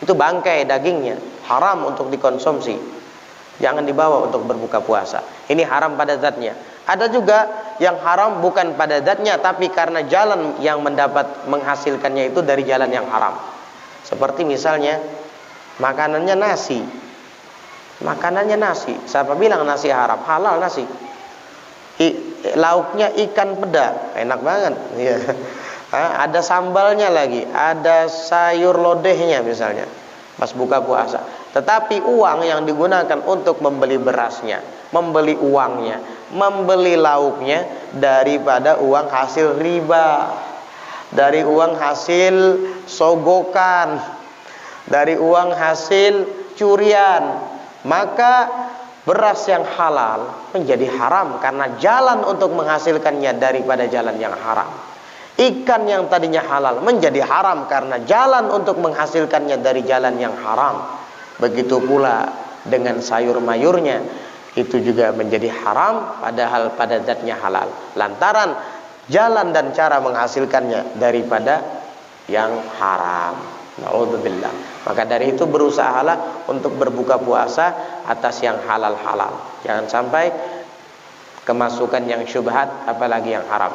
Itu bangkai dagingnya, haram untuk dikonsumsi. Jangan dibawa untuk berbuka puasa. Ini haram pada zatnya. Ada juga yang haram bukan pada zatnya, tapi karena jalan yang menghasilkannya itu dari jalan yang haram. Seperti misalnya makanannya nasi. Makanannya nasi. Siapa bilang nasi haram? Halal nasi. Lauknya ikan peda, enak banget. Ya. Ada sambalnya lagi, ada sayur lodehnya misalnya pas buka puasa. Tetapi uang yang digunakan untuk membeli berasnya, membeli uangnya, membeli lauknya daripada uang hasil riba, dari uang hasil sogokan, dari uang hasil curian, maka beras yang halal menjadi haram karena jalan untuk menghasilkannya daripada jalan yang haram. Ikan yang tadinya halal menjadi haram karena jalan untuk menghasilkannya dari jalan yang haram. Begitu pula dengan sayur mayurnya, itu juga menjadi haram padahal pada zatnya halal, lantaran jalan dan cara menghasilkannya daripada yang haram. Na'udzubillah. Maka dari itu berusahalah untuk berbuka puasa atas yang halal-halal. Jangan sampai kemasukan yang syubhat apalagi yang haram.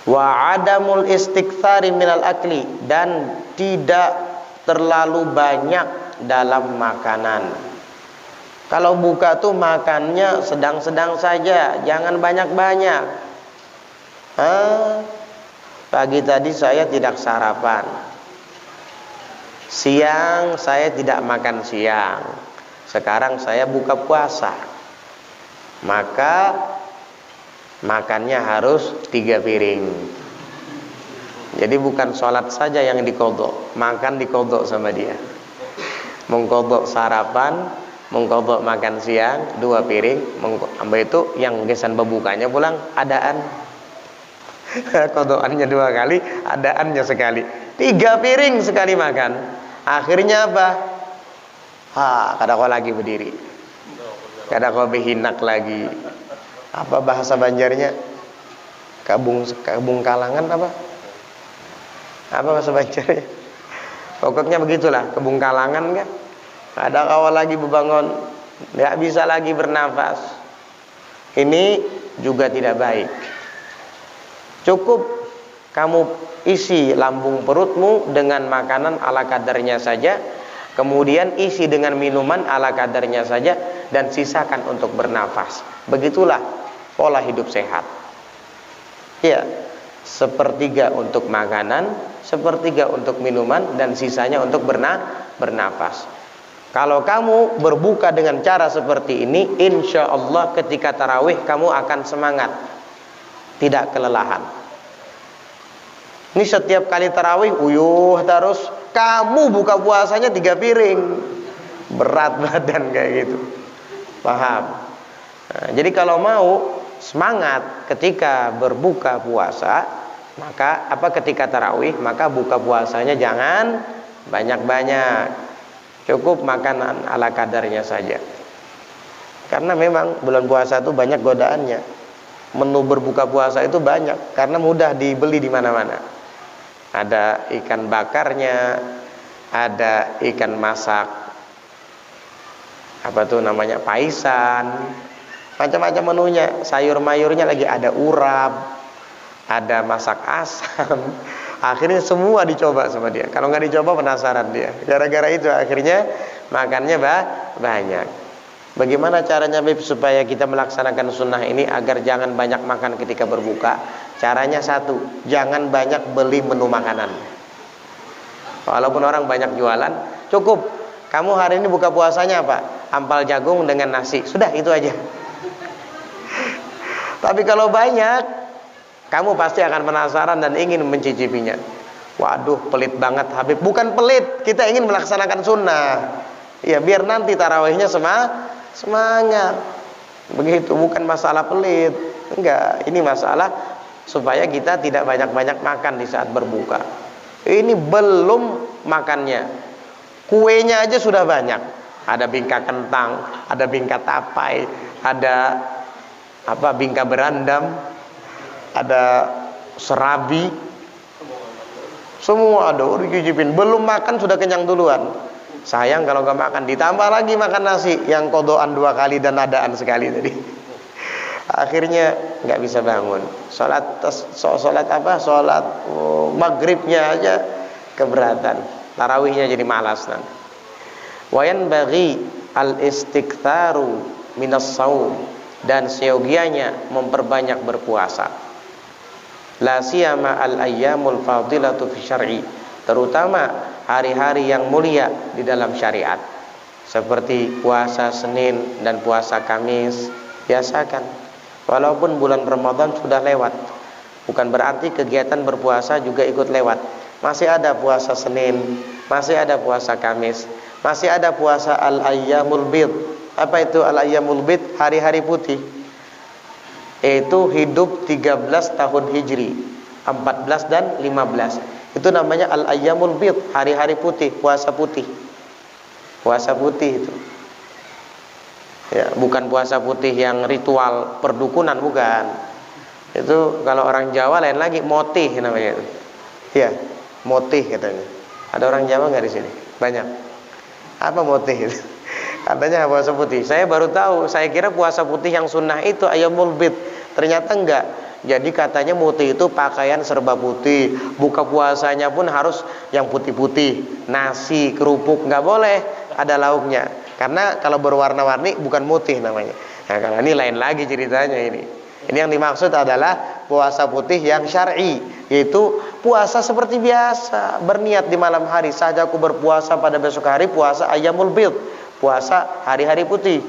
Wa adamul istiktsari minal akli, dan tidak terlalu banyak dalam makanan. Kalau buka tuh makannya sedang-sedang saja, jangan banyak-banyak. Pagi tadi saya tidak sarapan, siang saya tidak makan siang, sekarang saya buka puasa, maka makannya harus 3 piring. Jadi bukan sholat saja yang dikodok, makan dikodok sama dia. Mengkodok sarapan, mengkodok makan siang 2 piring, ambil itu yang gesan bebukanya pulang adaan. Kodokannya 2 kali, adaannya sekali. 3 piring sekali makan. Akhirnya apa? Kada kau lagi berdiri, kada kau behinak lagi. Apa bahasa Banjarnya? Kabung kalangan apa? Apa bahasa Banjarnya? Pokoknya begitulah, kebung kalangan kan. Ada kau lagi bebangun, tidak bisa lagi bernafas. Ini juga tidak baik. Cukup kamu isi lambung perutmu dengan makanan ala kadarnya saja, kemudian isi dengan minuman ala kadarnya saja, dan sisakan untuk bernafas. Begitulah pola hidup sehat. Ya, 1/3 untuk makanan, 1/3 untuk minuman, dan sisanya untuk bernafas. Kalau kamu berbuka dengan cara seperti ini, insya Allah ketika tarawih kamu akan semangat, tidak kelelahan. Ini setiap kali tarawih uyuh terus, kamu buka puasanya 3 piring, berat badan kayak gitu. Paham? Nah, jadi kalau mau semangat ketika berbuka puasa, maka ketika tarawih, maka buka puasanya jangan banyak-banyak. Cukup makanan ala kadarnya saja. Karena memang bulan puasa itu banyak godaannya. Menu berbuka puasa itu banyak karena mudah dibeli di mana-mana. Ada ikan bakarnya, ada ikan masak, apa tuh namanya, paisan, macam-macam menunya. Sayur mayurnya lagi ada urap, ada masak asam. Akhirnya semua dicoba sama dia. Kalau nggak dicoba penasaran dia. Gara-gara itu akhirnya makannya banyak. Bagaimana caranya Bib supaya kita melaksanakan sunnah ini agar jangan banyak makan ketika berbuka? Caranya satu, jangan banyak beli menu makanan. Walaupun orang banyak jualan, cukup kamu hari ini buka puasanya apa? Ampal jagung dengan nasi. Sudah, itu aja. Tapi kalau banyak, kamu pasti akan penasaran dan ingin mencicipinya. Waduh, pelit banget Habib. Bukan pelit, kita ingin melaksanakan sunnah. Ya, biar nanti tarawihnya semangat. Begitu, bukan masalah pelit. Enggak, ini masalah supaya kita tidak banyak-banyak makan di saat berbuka. Ini belum makannya, kuenya aja sudah banyak. Ada bingka kentang, ada bingka tapai, ada bingka berandam, ada serabi, Semua ada dicicipin, belum makan sudah kenyang duluan. Sayang kalau gak makan, ditambah lagi makan nasi yang kodoan 2 kali dan adaan sekali tadi. Akhirnya nggak bisa bangun. Sholat maghribnya aja keberatan. Tarawihnya jadi malas nanti. Wa yanbaghi al-istiktharu minas shaum, dan seyogianya memperbanyak berpuasa. La siyama al-ayyamul fadilatu fi syar'i, terutama hari-hari yang mulia di dalam syariat, seperti puasa Senin dan puasa Kamis. Biasakan, walaupun bulan Ramadan sudah lewat, bukan berarti kegiatan berpuasa juga ikut lewat. Masih ada puasa Senin, masih ada puasa Kamis, masih ada puasa al-ayyamul bid. Apa itu al-ayyamul bid? Hari-hari putih. Itu hidup 13 tahun Hijri, 14 dan 15. Itu namanya al-ayyamul bid, hari-hari putih, puasa putih. Puasa putih itu. Ya, bukan puasa putih yang ritual perdukunan, bukan. Itu kalau orang Jawa lain lagi, motih namanya itu. Ya, motih katanya. Ada orang Jawa nggak di sini? Banyak. Apa motih itu? Katanya puasa putih. Saya baru tahu, saya kira puasa putih yang sunnah itu ayyamul bid. Ternyata enggak. Jadi katanya mutih itu pakaian serba putih, buka puasanya pun harus yang putih-putih, nasi, kerupuk nggak boleh ada lauknya, karena kalau berwarna-warni bukan mutih namanya. Nah, kalau ini lain lagi ceritanya ini. Ini yang dimaksud adalah puasa putih yang syar'i, yaitu puasa seperti biasa, berniat di malam hari saja aku berpuasa pada besok hari, puasa ayyamul bid, puasa hari-hari putih.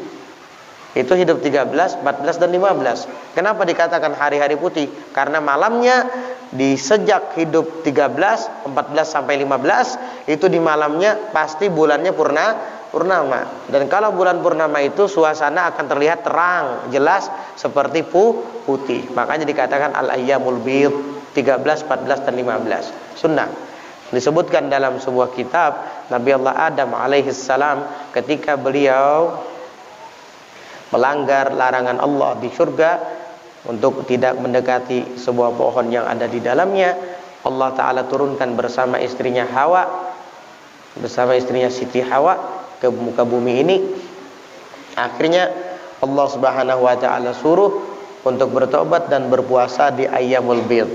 Itu hidup 13, 14 dan 15. Kenapa dikatakan hari-hari putih? Karena malamnya di sejak hidup 13, 14 sampai 15 itu di malamnya pasti bulannya purnama. Dan kalau bulan purnama itu suasana akan terlihat terang, jelas seperti putih. Makanya dikatakan al-ayyamul bid, 13, 14 dan 15. Sunnah. Disebutkan dalam sebuah kitab Nabi Allah Adam alaihi salam ketika beliau melanggar larangan Allah di surga untuk tidak mendekati sebuah pohon yang ada di dalamnya, Allah Ta'ala turunkan bersama istrinya Hawa, bersama istrinya Siti Hawa ke muka bumi ini. Akhirnya Allah Subhanahu wa Ta'ala suruh untuk bertobat dan berpuasa di ayyamul bid,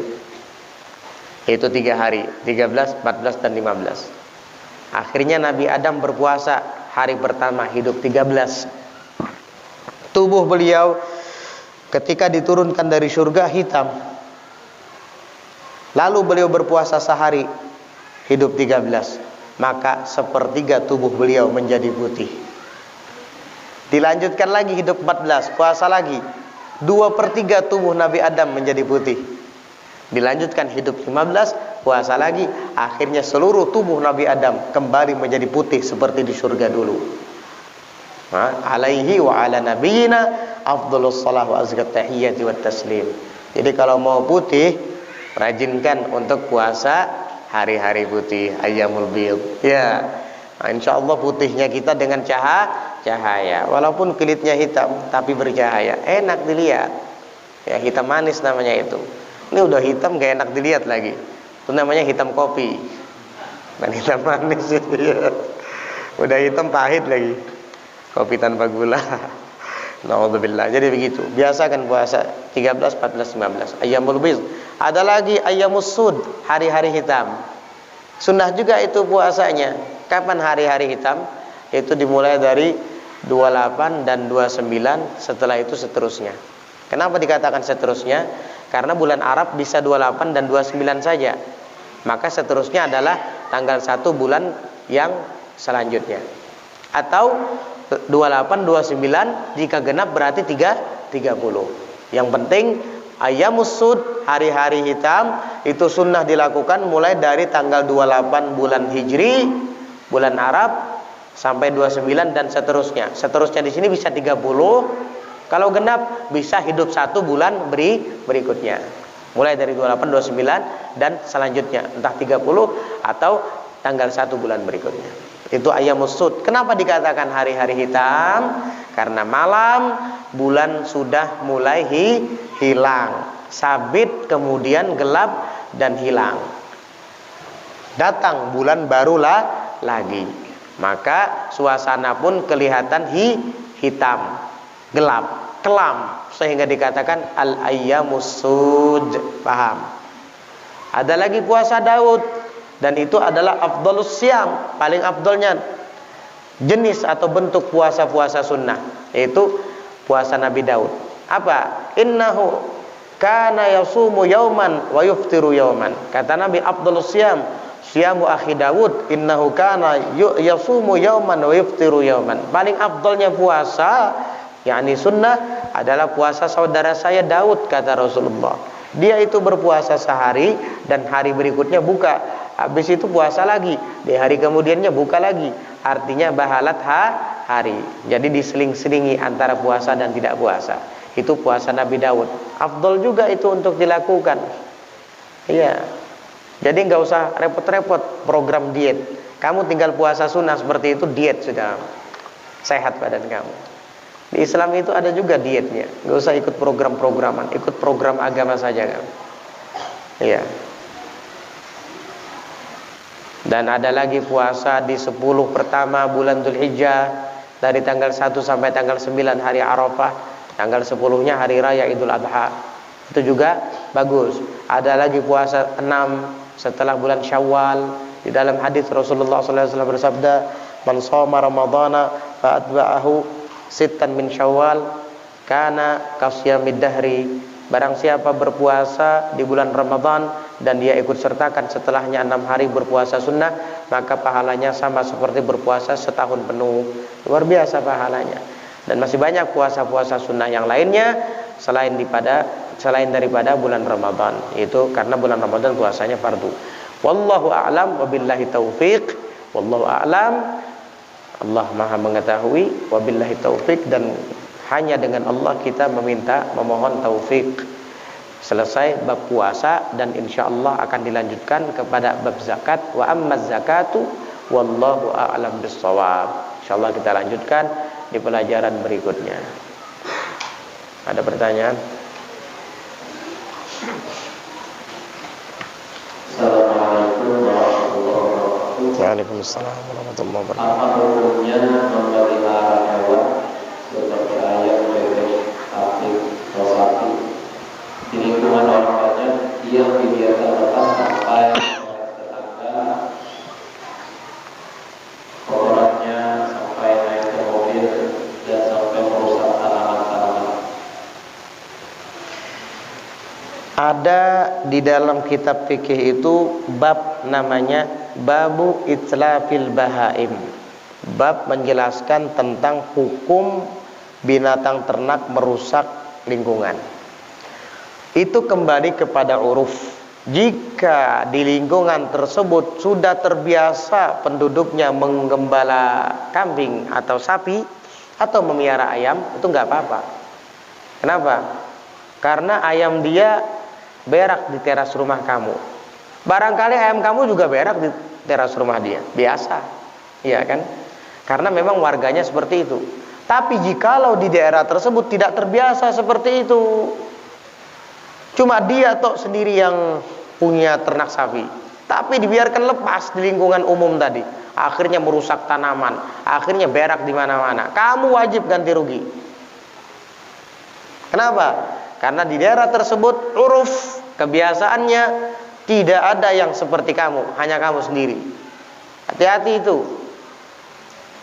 yaitu 3 hari, 13, 14 dan 15. Akhirnya Nabi Adam berpuasa hari pertama hidup 13. Tubuh beliau ketika diturunkan dari surga hitam. Lalu beliau berpuasa sehari hidup 13. Maka sepertiga tubuh beliau menjadi putih. Dilanjutkan lagi hidup 14, puasa lagi, 2/3 tubuh Nabi Adam menjadi putih. Dilanjutkan hidup 15, puasa lagi, akhirnya seluruh tubuh Nabi Adam kembali menjadi putih seperti di surga dulu. Alaihi wa ala nabiyina afdhalus shalah wa azkat tahiyyati wat taslim. Jadi kalau mau putih, rajinkan untuk puasa hari-hari putih, ayyamul bid. Ya, nah, insyaallah putihnya kita dengan cahaya. Walaupun kulitnya hitam tapi bercahaya, enak dilihat. Ya, hitam manis namanya itu. Ini udah hitam gak enak dilihat lagi. Itu namanya hitam kopi. Dan hitam manis itu ya. Udah hitam pahit lagi. Kopi tanpa gula. Naudzubillah. Jadi begitu. Biasakan puasa 13, 14, 15. Ayyamul bid. Ada lagi ayyamus sud, hari-hari hitam. Sunnah juga itu puasanya. Kapan hari-hari hitam? Itu dimulai dari 28 dan 29, setelah itu seterusnya. Kenapa dikatakan seterusnya? Karena bulan Arab bisa 28 dan 29 saja. Maka seterusnya adalah tanggal 1 bulan yang selanjutnya. Atau 28, 29 jika genap berarti 30. Yang penting ayyamus sud, hari-hari hitam itu sunnah dilakukan mulai dari tanggal 28 bulan Hijri, bulan Arab sampai 29 dan seterusnya. Seterusnya di sini bisa 30. Kalau genap bisa hidup 1 bulan berikutnya. Mulai dari 28, 29 dan selanjutnya entah 30 atau tanggal 1 bulan berikutnya. Itu ayyamus sud. Kenapa dikatakan hari-hari hitam? Karena malam bulan sudah mulai hilang, sabit kemudian gelap dan hilang. Datang bulan barulah lagi, maka suasana pun kelihatan hitam, gelap, kelam, sehingga dikatakan al-ayyamus sud. Paham? Ada lagi puasa Daud, dan itu adalah afdhalus siyam, paling afdolnya jenis atau bentuk puasa-puasa sunnah, yaitu puasa Nabi Daud. Apa? Innahu kana yasumu yauman wa yuftiru yauman. Kata Nabi, afdhalus siyam siyamu akhi Daud, innahu kana yasumu yauman wa yuftiru yauman. Paling afdolnya puasa, yakni sunnah, adalah puasa saudara saya Daud, kata Rasulullah. Dia itu berpuasa sehari dan hari berikutnya buka, habis itu puasa lagi, di hari kemudiannya buka lagi. Artinya bahalat hari. Jadi diseling-selingi antara puasa dan tidak puasa. Itu puasa Nabi Daud. Afdol juga itu untuk dilakukan. Iya. Jadi nggak usah repot-repot program diet. Kamu tinggal puasa sunnah seperti itu, diet sudah, sehat badan kamu. Di Islam itu ada juga dietnya. Nggak usah ikut program-programan, ikut program agama saja kamu. Iya. Dan ada lagi puasa di 10 pertama bulan Dzulhijjah, dari tanggal 1 sampai tanggal 9 hari Arafah. Tanggal 10-nya hari raya Idul Adha. Itu juga bagus. Ada lagi puasa 6 setelah bulan Syawal. Di dalam hadis Rasulullah SAW bersabda, "Man shoma Ramadhana fa atba'ahu sittan min Syawal kana kasyamid dahri." Barang siapa berpuasa di bulan Ramadan dan dia ikut sertakan setelahnya 6 hari berpuasa sunnah, maka pahalanya sama seperti berpuasa setahun penuh. Luar biasa pahalanya. Dan masih banyak puasa-puasa sunnah yang lainnya selain daripada bulan Ramadan. Itu karena bulan Ramadan puasanya fardu. Wallahu a'lam wabillahi taufiq. Wallahu a'lam. Allah Maha mengetahui, wabillahi taufiq, dan hanya dengan Allah kita memohon taufik. Selesai bab puasa dan insyaallah akan dilanjutkan kepada bab zakat. Wa ammaz zakatu wallahu a'lam bissawab. Insyaallah kita lanjutkan di pelajaran berikutnya. Ada pertanyaan? Assalamualaikum warahmatullahi wabarakatuh. Waalaikumsalam warahmatullahi wabarakatuh. Apa hukumnya memelihara hewan seperti ayam, bebek, sapi, atau sapi di lingkungan orang banyak yang dibiarkan lepas sampai tetangga, kotorannya sampai naik ke mobil dan sampai merusak tanaman-tanaman? Ada di dalam kitab fikih itu bab namanya babu itlafil bahaim. Bab menjelaskan tentang hukum binatang ternak merusak lingkungan. Itu kembali kepada uruf. Jika di lingkungan tersebut sudah terbiasa penduduknya menggembala kambing atau sapi atau memelihara ayam, itu nggak apa-apa. Kenapa? Karena ayam dia berak di teras rumah kamu. Barangkali ayam kamu juga berak di teras rumah dia. Biasa. Iya kan? Karena memang warganya seperti itu. Tapi jikalau di daerah tersebut tidak terbiasa seperti itu, cuma dia tok sendiri yang punya ternak sapi, tapi dibiarkan lepas di lingkungan umum tadi, akhirnya merusak tanaman, akhirnya berak di mana-mana, kamu wajib ganti rugi. Kenapa? Karena di daerah tersebut uruf kebiasaannya tidak ada yang seperti kamu, hanya kamu sendiri. Hati-hati itu.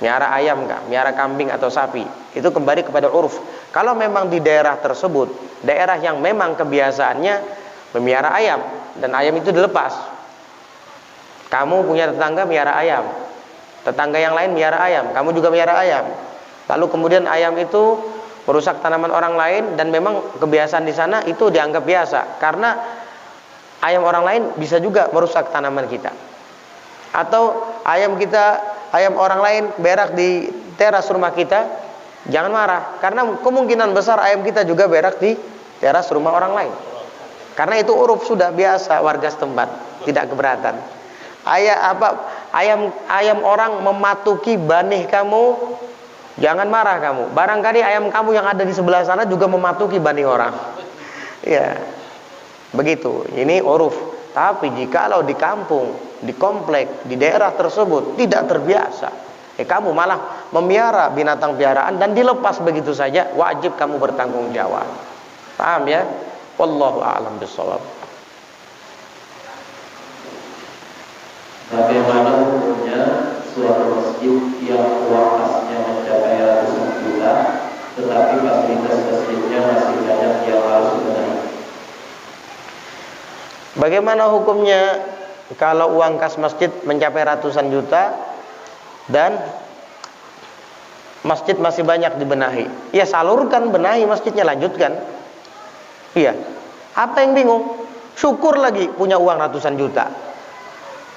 Miara ayam kah, miara kambing atau sapi, itu kembali kepada uruf. Kalau memang di daerah tersebut, daerah yang memang kebiasaannya memiara ayam dan ayam itu dilepas. Kamu punya tetangga miara ayam, tetangga yang lain miara ayam, kamu juga miara ayam. Lalu kemudian ayam itu merusak tanaman orang lain dan memang kebiasaan di sana itu dianggap biasa, karena ayam orang lain bisa juga merusak tanaman kita. Atau ayam orang lain berak di teras rumah kita, jangan marah, karena kemungkinan besar ayam kita juga berak di teras rumah orang lain. Karena itu uruf, sudah biasa warga setempat, tidak keberatan. Ayam orang mematuki banih kamu, jangan marah kamu. Barangkali ayam kamu yang ada di sebelah sana juga mematuki banih orang. Ya, begitu. Ini uruf. Tapi jikalau di kampung di komplek, di daerah tersebut tidak terbiasa, kamu malah memiara binatang piaraan dan dilepas begitu saja, wajib kamu bertanggung jawab. Paham ya? Wallahu a'lam bishawab. Bagaimana hukumnya suatu masjid yang uang kasnya mencapai ratusan juta, tetapi fasilitas masjidnya masih banyak yang harus dibenahi? Bagaimana hukumnya kalau uang kas masjid mencapai ratusan juta dan masjid masih banyak dibenahi? Ya salurkan, benahi masjidnya, lanjutkan. Iya. Apa yang bingung? Syukur lagi punya uang ratusan juta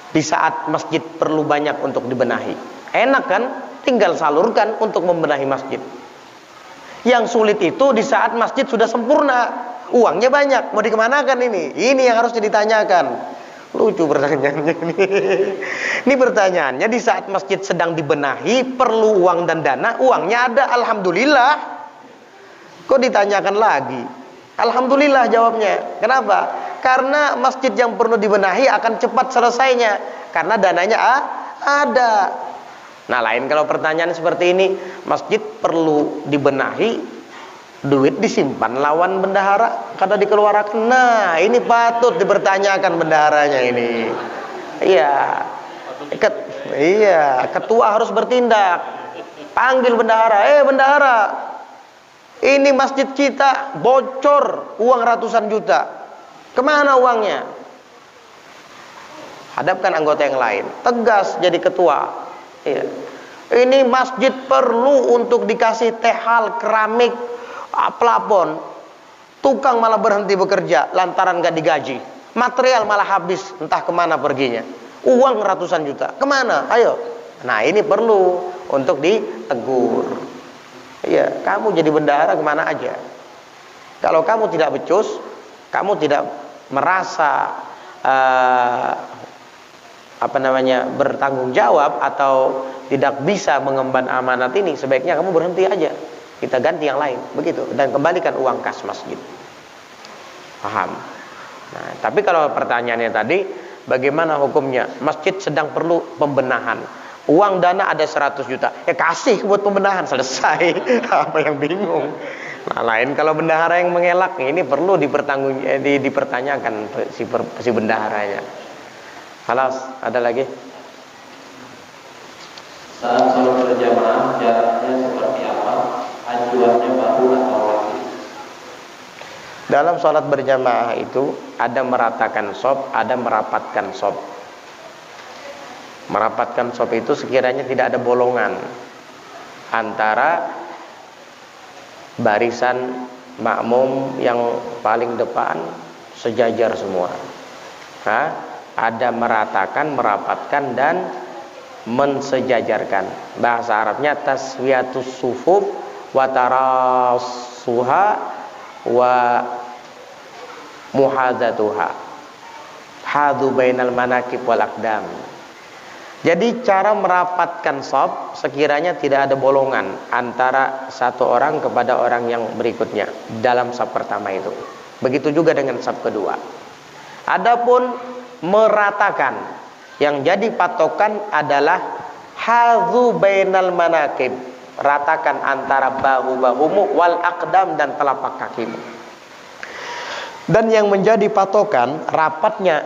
di saat masjid perlu banyak untuk dibenahi. Enak kan? Tinggal salurkan untuk membenahi masjid. Yang sulit itu di saat masjid sudah sempurna, uangnya banyak, mau dikemanakan ini? Ini yang harus ditanyakan. Lucu pertanyaannya ini. Ini pertanyaannya di saat masjid sedang dibenahi, perlu uang dan dana, uangnya ada, alhamdulillah. Kok ditanyakan lagi? Alhamdulillah jawabnya. Kenapa? Karena masjid yang perlu dibenahi akan cepat selesainya, karena dananya ada. Nah, lain kalau pertanyaan seperti ini, masjid perlu dibenahi, duit disimpan lawan bendahara kada dikeluarkan. Nah, ini patut dipertanyakan bendaharanya ini. Iya. Ketua harus bertindak. Panggil bendahara, bendahara, ini masjid kita bocor uang ratusan juta. Kemana uangnya? Hadapkan anggota yang lain. Tegas jadi ketua. Iya. Ini masjid perlu untuk dikasih tehal, keramik, plafon. Tukang malah berhenti bekerja lantaran gak digaji. Material malah habis, entah kemana perginya. Uang ratusan juta, kemana? Ayo. Nah, ini perlu untuk ditegur. Iya, kamu jadi bendahara kemana aja. Kalau kamu tidak becus, kamu tidak merasa bertanggung jawab atau tidak bisa mengemban amanat ini, sebaiknya kamu berhenti aja. Kita ganti yang lain, begitu, dan kembalikan uang kas masjid. Paham? Nah, tapi kalau pertanyaannya tadi, bagaimana hukumnya? Masjid sedang perlu pembenahan. Uang dana ada 100 juta. Kasih buat pembenahan, selesai. Apa yang bingung? Nah, lain kalau bendahara yang mengelak, ini perlu dipertanyakan si bendaharanya. Halas, ada lagi? Saat sholat berjamaah, jaraknya seperti apa? Anjurannya bahu atau kaki? Dalam sholat berjamaah itu ada meratakan shaf, ada merapatkan shaf. Merapatkan shaf itu sekiranya tidak ada bolongan antara barisan makmum yang paling depan sejajar semua. Ada meratakan, merapatkan, dan mensejajarkan. Bahasa Arabnya taswiyatus sufuf wa tarasuha wa muhadzatuha hadu bainal manakib wal aqdam. Jadi cara merapatkan shaf sekiranya tidak ada bolongan antara satu orang kepada orang yang berikutnya dalam shaf pertama itu. Begitu juga dengan shaf kedua. Adapun meratakan, yang jadi patokan adalah hadzu bainal manakib, ratakan antara bahu-bahumu wal aqdam, dan telapak kakimu. Dan yang menjadi patokan ratanya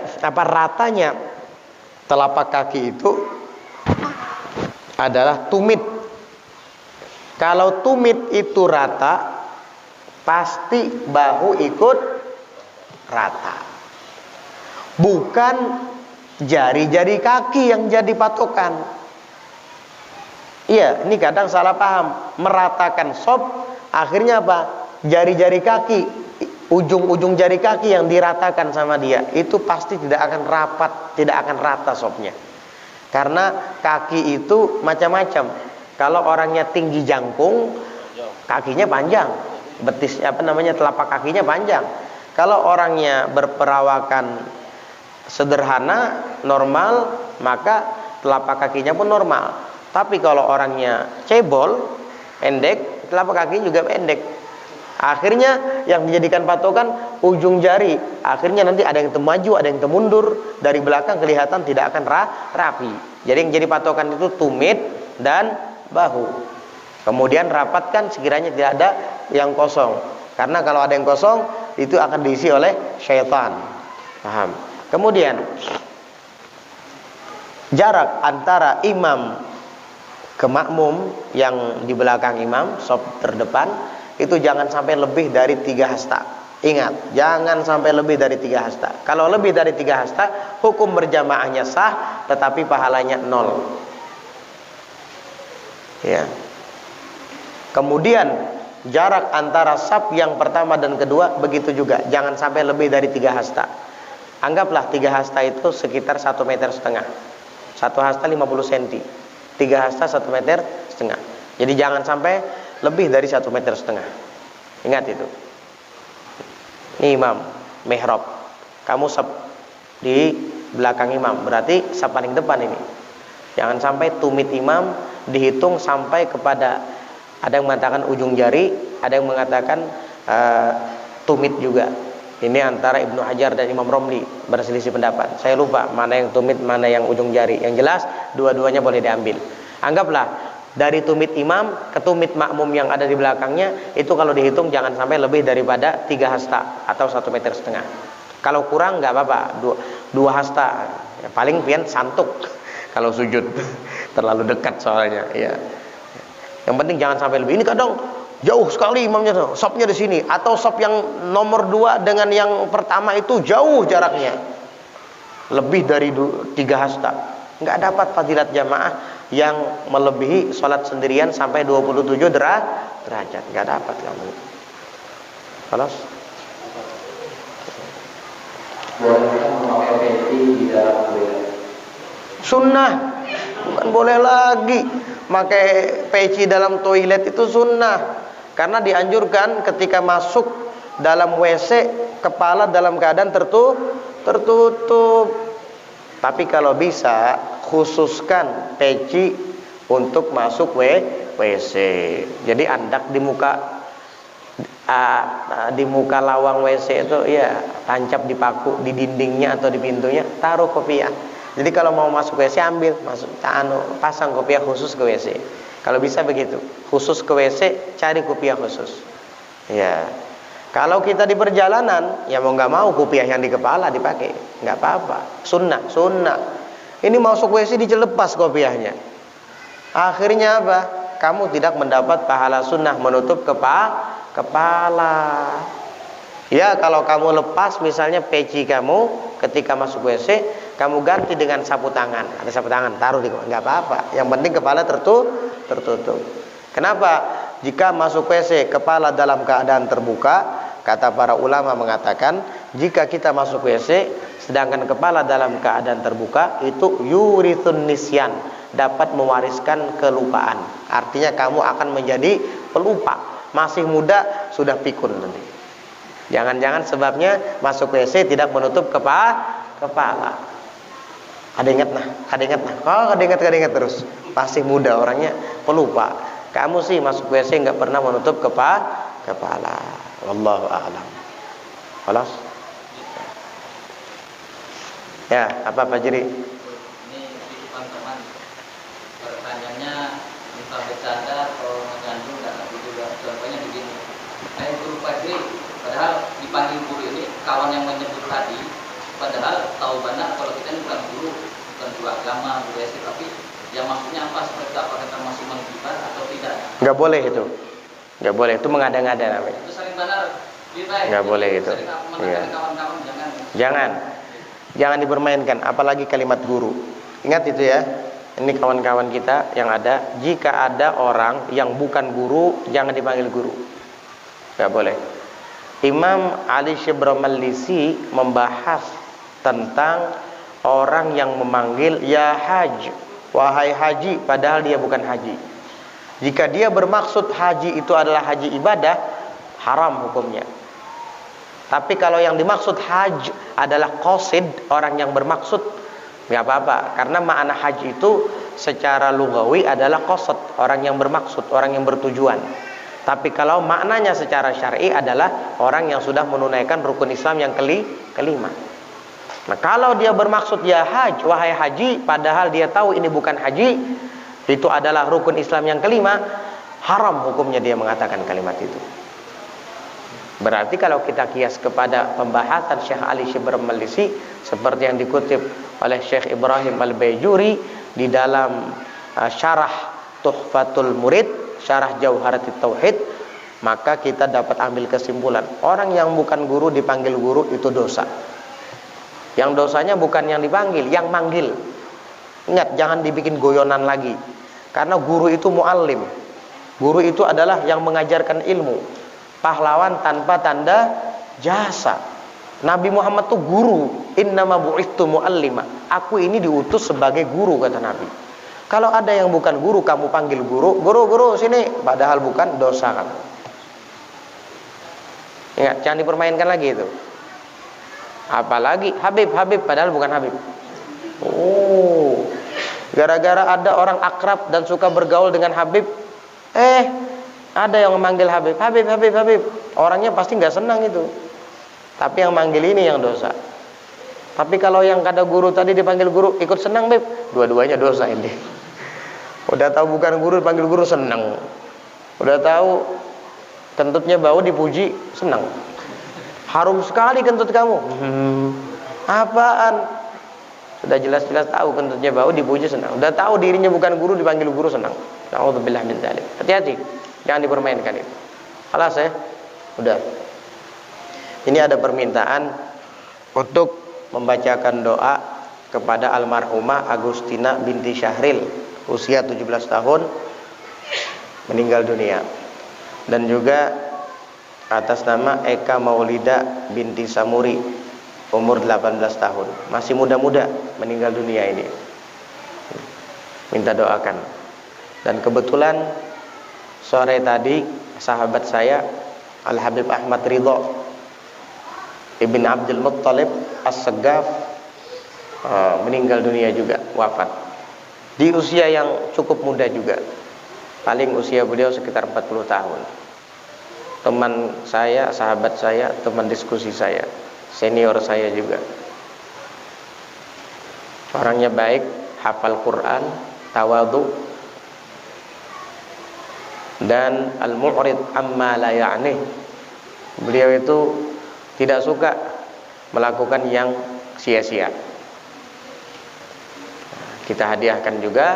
telapak kaki itu adalah tumit. Kalau tumit itu rata, pasti bahu ikut rata. Bukan jari-jari kaki yang jadi patokan. Iya, ini kadang salah paham. Meratakan shaf, akhirnya apa? Jari-jari kaki, ujung-ujung jari kaki yang diratakan sama dia, itu pasti tidak akan rapat, tidak akan rata shafnya. Karena kaki itu macam-macam. Kalau orangnya tinggi jangkung, kakinya panjang, telapak kakinya panjang. Kalau orangnya berperawakan sederhana, normal, maka telapak kakinya pun normal. Tapi kalau orangnya cebol, pendek, telapak kakinya juga pendek. Akhirnya yang dijadikan patokan ujung jari. Akhirnya nanti ada yang maju, ada yang mundur. Dari belakang kelihatan tidak akan rapi. Jadi yang jadi patokan itu tumit dan bahu. Kemudian rapatkan sekiranya tidak ada yang kosong. Karena kalau ada yang kosong itu akan diisi oleh syaitan. Paham? Kemudian jarak antara imam ke makmum yang di belakang imam, saf terdepan, itu jangan sampai lebih dari 3 hasta. Ingat, jangan sampai lebih dari 3 hasta. Kalau lebih dari 3 hasta, hukum berjamaahnya sah, tetapi pahalanya 0. Ya. Kemudian jarak antara saf yang pertama dan kedua begitu juga, jangan sampai lebih dari 3 hasta. Anggaplah 3 hasta itu sekitar 1,5 meter. 1 hasta 50 cm. 3 hasta 1,5 meter. Jadi jangan sampai lebih dari 1,5 meter. Ingat itu. Ini imam mihrab. Kamu saf di belakang imam, berarti saf paling depan ini. Jangan sampai tumit imam dihitung sampai kepada, ada yang mengatakan ujung jari, ada yang mengatakan tumit juga. Ini antara Ibnu Hajar dan Imam Romli berselisih pendapat. Saya lupa mana yang tumit, mana yang ujung jari. Yang jelas dua-duanya boleh diambil. Anggaplah dari tumit imam ke tumit makmum yang ada di belakangnya, itu kalau dihitung jangan sampai lebih daripada 3 hasta atau 1,5 meter. Kalau kurang nggak apa-apa, 2 hasta. Ya, paling pian santuk kalau sujud. Terlalu dekat soalnya. Ya. Yang penting jangan sampai lebih. Ini kadang jauh sekali imamnya, safnya di sini, atau saf yang nomor 2 dengan yang pertama itu jauh jaraknya, lebih dari 3 hasta. Nggak dapat fadilat jamaah yang melebihi sholat sendirian sampai 27 derajat. Nggak dapat kamu. Khalaas. Bolehkah memakai peci di dalam toilet? Sunnah, bukan boleh lagi. Pakai peci dalam toilet itu sunnah. Karena dianjurkan ketika masuk dalam WC, kepala dalam keadaan tertutup. Tapi kalau bisa, khususkan peci untuk masuk WC. Jadi andak di muka lawang WC itu ya tancap di paku, di dindingnya atau di pintunya, taruh kopiah. Jadi kalau mau masuk WC ambil, pasang kopiah khusus ke WC. Kalau bisa begitu, khusus ke WC, cari kopiah khusus. Ya. Kalau kita di perjalanan, ya mau nggak mau kopiah yang di kepala dipakai, nggak apa-apa. Sunnah. Ini masuk WC dicelepas kopiahnya. Akhirnya apa? Kamu tidak mendapat pahala sunnah menutup kepala. Ya, kalau kamu lepas misalnya peci kamu ketika masuk WC, kamu ganti dengan sapu tangan. Ada sapu tangan, taruh di nggak apa-apa. Yang penting kepala tertutup. Kenapa? Jika masuk WC kepala dalam keadaan terbuka, kata para ulama mengatakan, jika kita masuk WC sedangkan kepala dalam keadaan terbuka, itu yurithun nisyan, dapat mewariskan kelupaan. Artinya kamu akan menjadi pelupa. Masih muda sudah pikun nanti. Jangan-jangan sebabnya masuk WC tidak menutup kepala. Ada ingat nah. Kalau ada ingat terus. Masih muda orangnya pelupa. Kamu sih masuk WC nggak pernah menutup kepala. Wallahu a'lam. Khalaas. Ya, apa Pak Jiri? Ini teman-teman pertanyaannya entah bercanda atau mengandung dan juga contohnya begini. Saya guru Pak Jiri, padahal dipanggil guru ini kawan yang menyebut tadi, padahal tahu benar kalau kita ini bukan guru agama, guru SD, tapi yang maksudnya apa seperti apa, kita masih menghibah atau tidak? Nggak boleh itu. Nggak boleh, itu mengada-ngada namanya. Itu saling benar. Nggak boleh itu. Iya. Jangan. Jangan dipermainkan, apalagi kalimat guru. Ingat itu ya. Ini kawan-kawan kita yang ada. Jika ada orang yang bukan guru, jangan dipanggil guru. Nggak boleh. Imam Ali Syibramallisi membahas tentang orang yang memanggil ya haj, wahai haji, padahal dia bukan haji. Jika dia bermaksud haji itu adalah haji ibadah, haram hukumnya. Tapi kalau yang dimaksud haj adalah qasid, orang yang bermaksud, nggak apa-apa. Karena makna haji itu secara lugawi adalah qasad, orang yang bermaksud, orang yang bertujuan. Tapi kalau maknanya secara syar'i adalah orang yang sudah menunaikan rukun Islam yang kelima. Nah, kalau dia bermaksud ya haj, wahai haji, padahal dia tahu ini bukan haji, itu adalah rukun Islam yang kelima, haram hukumnya dia mengatakan kalimat itu. Berarti kalau kita kias kepada pembahasan Syekh Ali Shibr Malisi seperti yang dikutip oleh Syekh Ibrahim Al-Bayjuri di dalam syarah Tuhfatul Murid, syarah Jauharatit Tauhid, maka kita dapat ambil kesimpulan, orang yang bukan guru dipanggil guru itu dosa. Yang dosanya bukan yang dipanggil, yang manggil. Ingat, jangan dibikin goyonan lagi. Karena guru itu muallim. Guru itu adalah yang mengajarkan ilmu. Pahlawan tanpa tanda jasa. Nabi Muhammad itu guru. Innama bu'ithu muallima. Aku ini diutus sebagai guru, kata Nabi. Kalau ada yang bukan guru, kamu panggil guru, guru sini, padahal bukan, dosa kamu. Ingat, jangan dipermainkan lagi itu. Apalagi Habib, padahal bukan Habib. Oh, gara-gara ada orang akrab dan suka bergaul dengan Habib, ada yang memanggil Habib. Orangnya pasti nggak senang itu. Tapi yang manggil ini yang dosa. Tapi kalau yang kata guru tadi dipanggil guru, ikut senang, Beb. Dua-duanya dosa ini. Udah tahu bukan guru dipanggil guru, senang. Udah tahu kentutnya bau dipuji, senang. Harum sekali kentut kamu. Apaan? Sudah jelas-jelas tahu kentutnya bau dipuji, senang. Udah tahu dirinya bukan guru dipanggil guru, senang. Na'udzubillah min dzalik. Hati-hati, jangan dipermainkan itu. Alas ya. Udah. Ini ada permintaan untuk membacakan doa kepada almarhumah Agustina binti Syahril, usia 17 tahun, meninggal dunia. Dan juga atas nama Eka Maulida binti Samuri, umur 18 tahun, masih muda-muda, meninggal dunia ini. Minta doakan. Dan kebetulan sore tadi sahabat saya Al-Habib Ahmad Ridho Ibn Abdul Muttalib As-Segaf meninggal dunia juga, wafat di usia yang cukup muda juga. Paling usia beliau sekitar 40 tahun. Teman saya, sahabat saya, teman diskusi saya, senior saya juga. Orangnya baik, hafal Quran, tawadhu, dan al-mu'rid amma la ya'ni. Beliau itu tidak suka melakukan yang sia-sia. Kita hadiahkan juga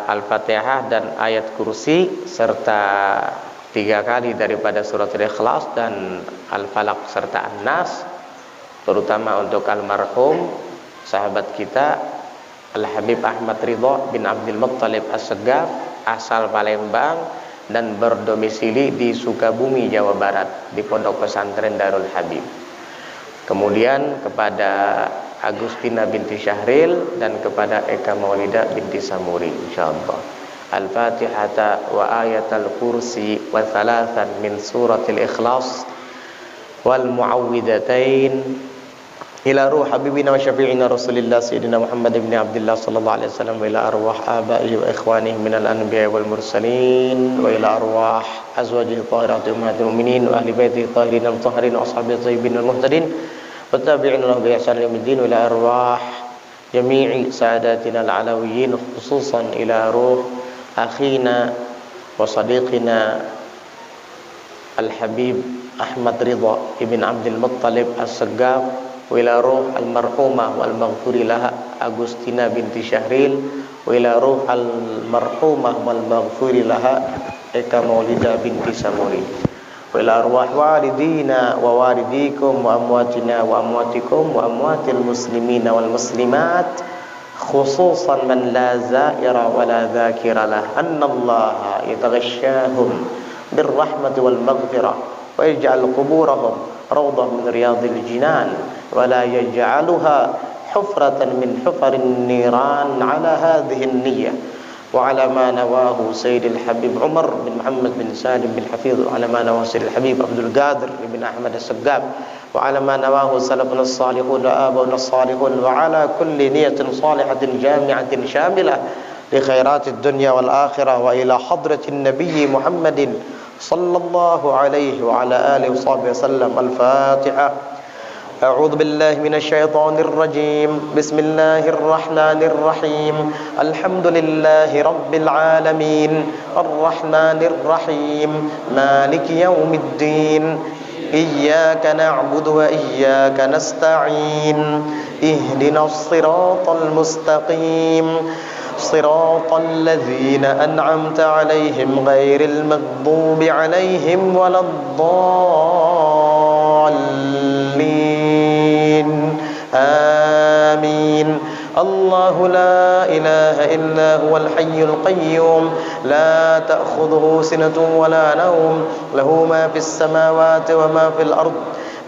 Al-Fatihah dan ayat kursi serta 3 kali daripada surat Al-Ikhlas dan Al-Falaq serta An-Nas, terutama untuk almarhum sahabat kita Al-Habib Ahmad Ridho bin Abdul Muttalib As-Segaf, asal Palembang dan berdomisili di Sukabumi, Jawa Barat, di Pondok Pesantren Darul Habib. Kemudian kepada Agustina binti Syahril dan kepada Eka Maulida binti Samuri, insyaallah. Al-Fatihata wa ayatul kursi wa thalathan min suratil Ikhlas wal muawwidatain ila ruh habibina wa syafi'ina Rasulillah Sayyidina Muhammad ibn Abdullah sallallahu alaihi wasallam wa ila arwah abaihi wa ikhwanihi minal anbiya wal mursalin wa ila arwah azwajihi tahiratil ummatil mu'minin wa ahli baitihi tahirin al-mutahharin wa ashabihi thayyibin al-muhtadin wa tabi'in lahum bi ihsan ila yaumil wa ila arwah jami'i sadatina al-alawiyyin khususan ila ruh akhina wa sadiqina Al-Habib Ahmad Ridho ibn Abdul Muttalib As-Segaf wa ila ruh al-marhumah wal maghfuri laha Agustina binti Syahril wa ila ruh al-marhumah wal maghfuri laha Eka Maulida binti Samuri wa ila arwah walidina wa walidikum wa amwatina wa amwatikum wa amwatil muslimina wal muslimat khususan man la zaira wa la dhakira lah annallaha yataghashshahum birrahmati wal maghfirah wa yaj'al quburahum rawdah min riyadil jinan wa la yaj'aluha hufratan min hufarin niran ala hadhihi an-niyyah wa ala ma nawahu Sayyidil Habib Umar bin Muhammad bin Salim bin Hafidh wa ala ma nawahu Sayyidil Habib Abdul Qadir bin Ahmad As-Segaf wa ala ma nawahu salafun as-salihun wa abawun as-salihun wa ala kulli niyatin salihatin jami'atin syamilah لخيرات الدنيا والآخرة وإلى حضرة النبي محمد صلى الله عليه وعلى آله وصحبه وسلم. الفاتحة. أعوذ بالله من الشيطان الرجيم. بسم الله الرحمن الرحيم. الحمد لله رب العالمين الرحمن الرحيم مالك يوم الدين إياك نعبد وإياك نستعين اهدنا الصراط المستقيم صراط الذين أنعمت عليهم غير المغضوب عليهم ولا الضالين آمين. الله لا إله إلا هو الحي القيوم لا تأخذه سنة ولا نوم له ما في السماوات وما في الأرض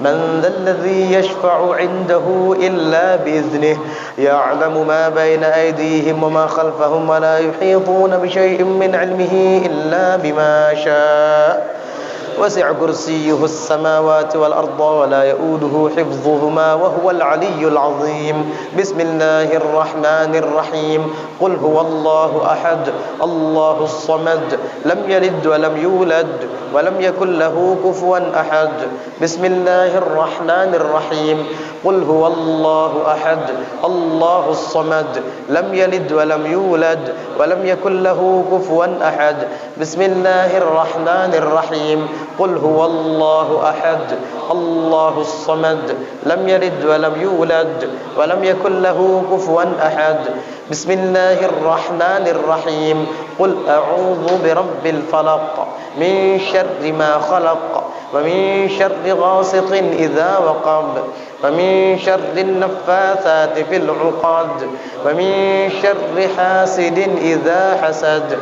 من ذا الذي يشفع عنده إلا بإذنه يعلم ما بين أيديهم وما خلفهم ولا يحيطون بشيء من علمه إلا بما شاء وسع كرسيه السماوات والأرض ولا يؤوده حفظهما وهو العلي العظيم. بسم الله الرحمن الرحيم. قل هو الله أحد الله الصمد لم يلد ولم يولد ولم يكن له كفوا أحد. بسم الله الرحمن الرحيم. قل هو الله أحد الله الصمد لم يلد ولم يولد ولم يكن له كفوا أحد. بسم الله الرحمن الرحيم. قل هو الله أحد الله الصمد لم يلد ولم يولد ولم يكن له كفوا أحد. بسم الله الرحمن الرحيم. قل أعوذ برب الفلق من شر ما خلق ومن شر غاسق إذا وقب ومن شر النفاثات في العقد ومن شر حاسد إذا حسد.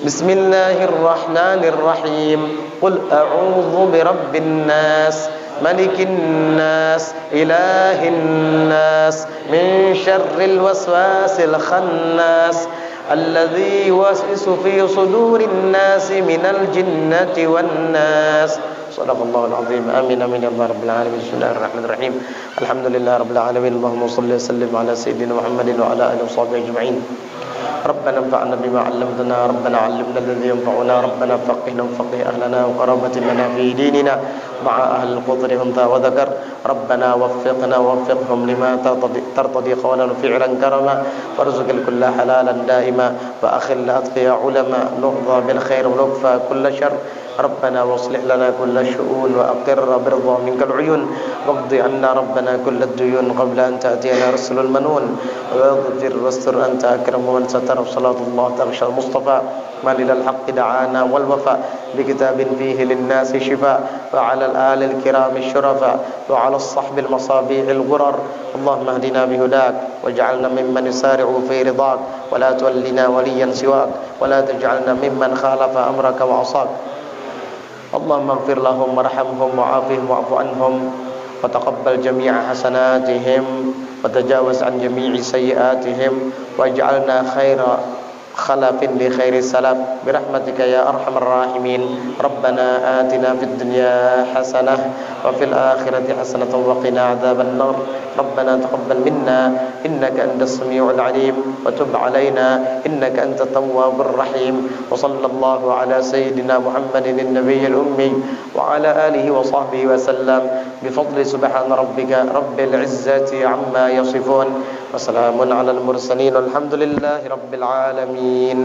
بسم الله الرحمن الرحيم. قل أعوذ برب الناس ملك الناس إله الناس من شر الوسواس الخناس الذي يوسوس في صدور الناس من الجنة والناس. صدق الله العظيم. آمين آمين يا الله رب العالمين. بسم الله الرحمن الرحيم. الحمد لله رب العالمين. اللهم صل وسلم على سيدنا محمد وعلى آله وصحبه أجمعين. ربنا انفعنا بما علمتنا ربنا علمنا الذي ينفعنا ربنا فقهنا وفقه أهلنا وقرابة لنا في ديننا مع أهل القطر أنثى وذكر. ربنا وفقنا ووفقهم لما ترتضي قولا وفعلا كرما وارزق الكل حلالا دائما وأخل أتقياء علماء نرضى بالخير ونكفى كل شر. ربنا واصلح لنا كل الشؤون وأقر برضا منك العيون واقض عنا ربنا كل الديون قبل أن تأتينا رسل المنون واغفر واستر أنت أكرم من ستر. صلاة الله تغشى المصطفى ما للحق دعانا والوفاء بكتاب فيه للناس شفاء وعلى الآل الكرام الشرفاء وعلى الصحب المصابيح الغرر. اللهم اهدنا بهداك واجعلنا ممن يسارع في رضاك ولا تولنا وليا سواك ولا تجعلنا ممن خالف أمرك وعصاك. اللهم اغفر لهم وارحمهم وعافهم واعف عنهم وتقبل جميع حسناتهم وتجاوز عن جميع سيئاتهم واجعلنا خير خلف لخير السلف برحمتك يا أرحم الراحمين. ربنا آتنا في الدنيا حسنة وفي الآخرة حسنة وقنا عذاب النار. ربنا تقبل منا إنك أنت السميع العليم وتب علينا إنك أنت التواب الرحيم. وصلى الله على سيدنا محمد النبي الأمي وعلى آله وصحبه وسلم بفضل سبحان ربك رب العزة عما يصفون وسلام على المرسلين والحمد لله رب العالمين.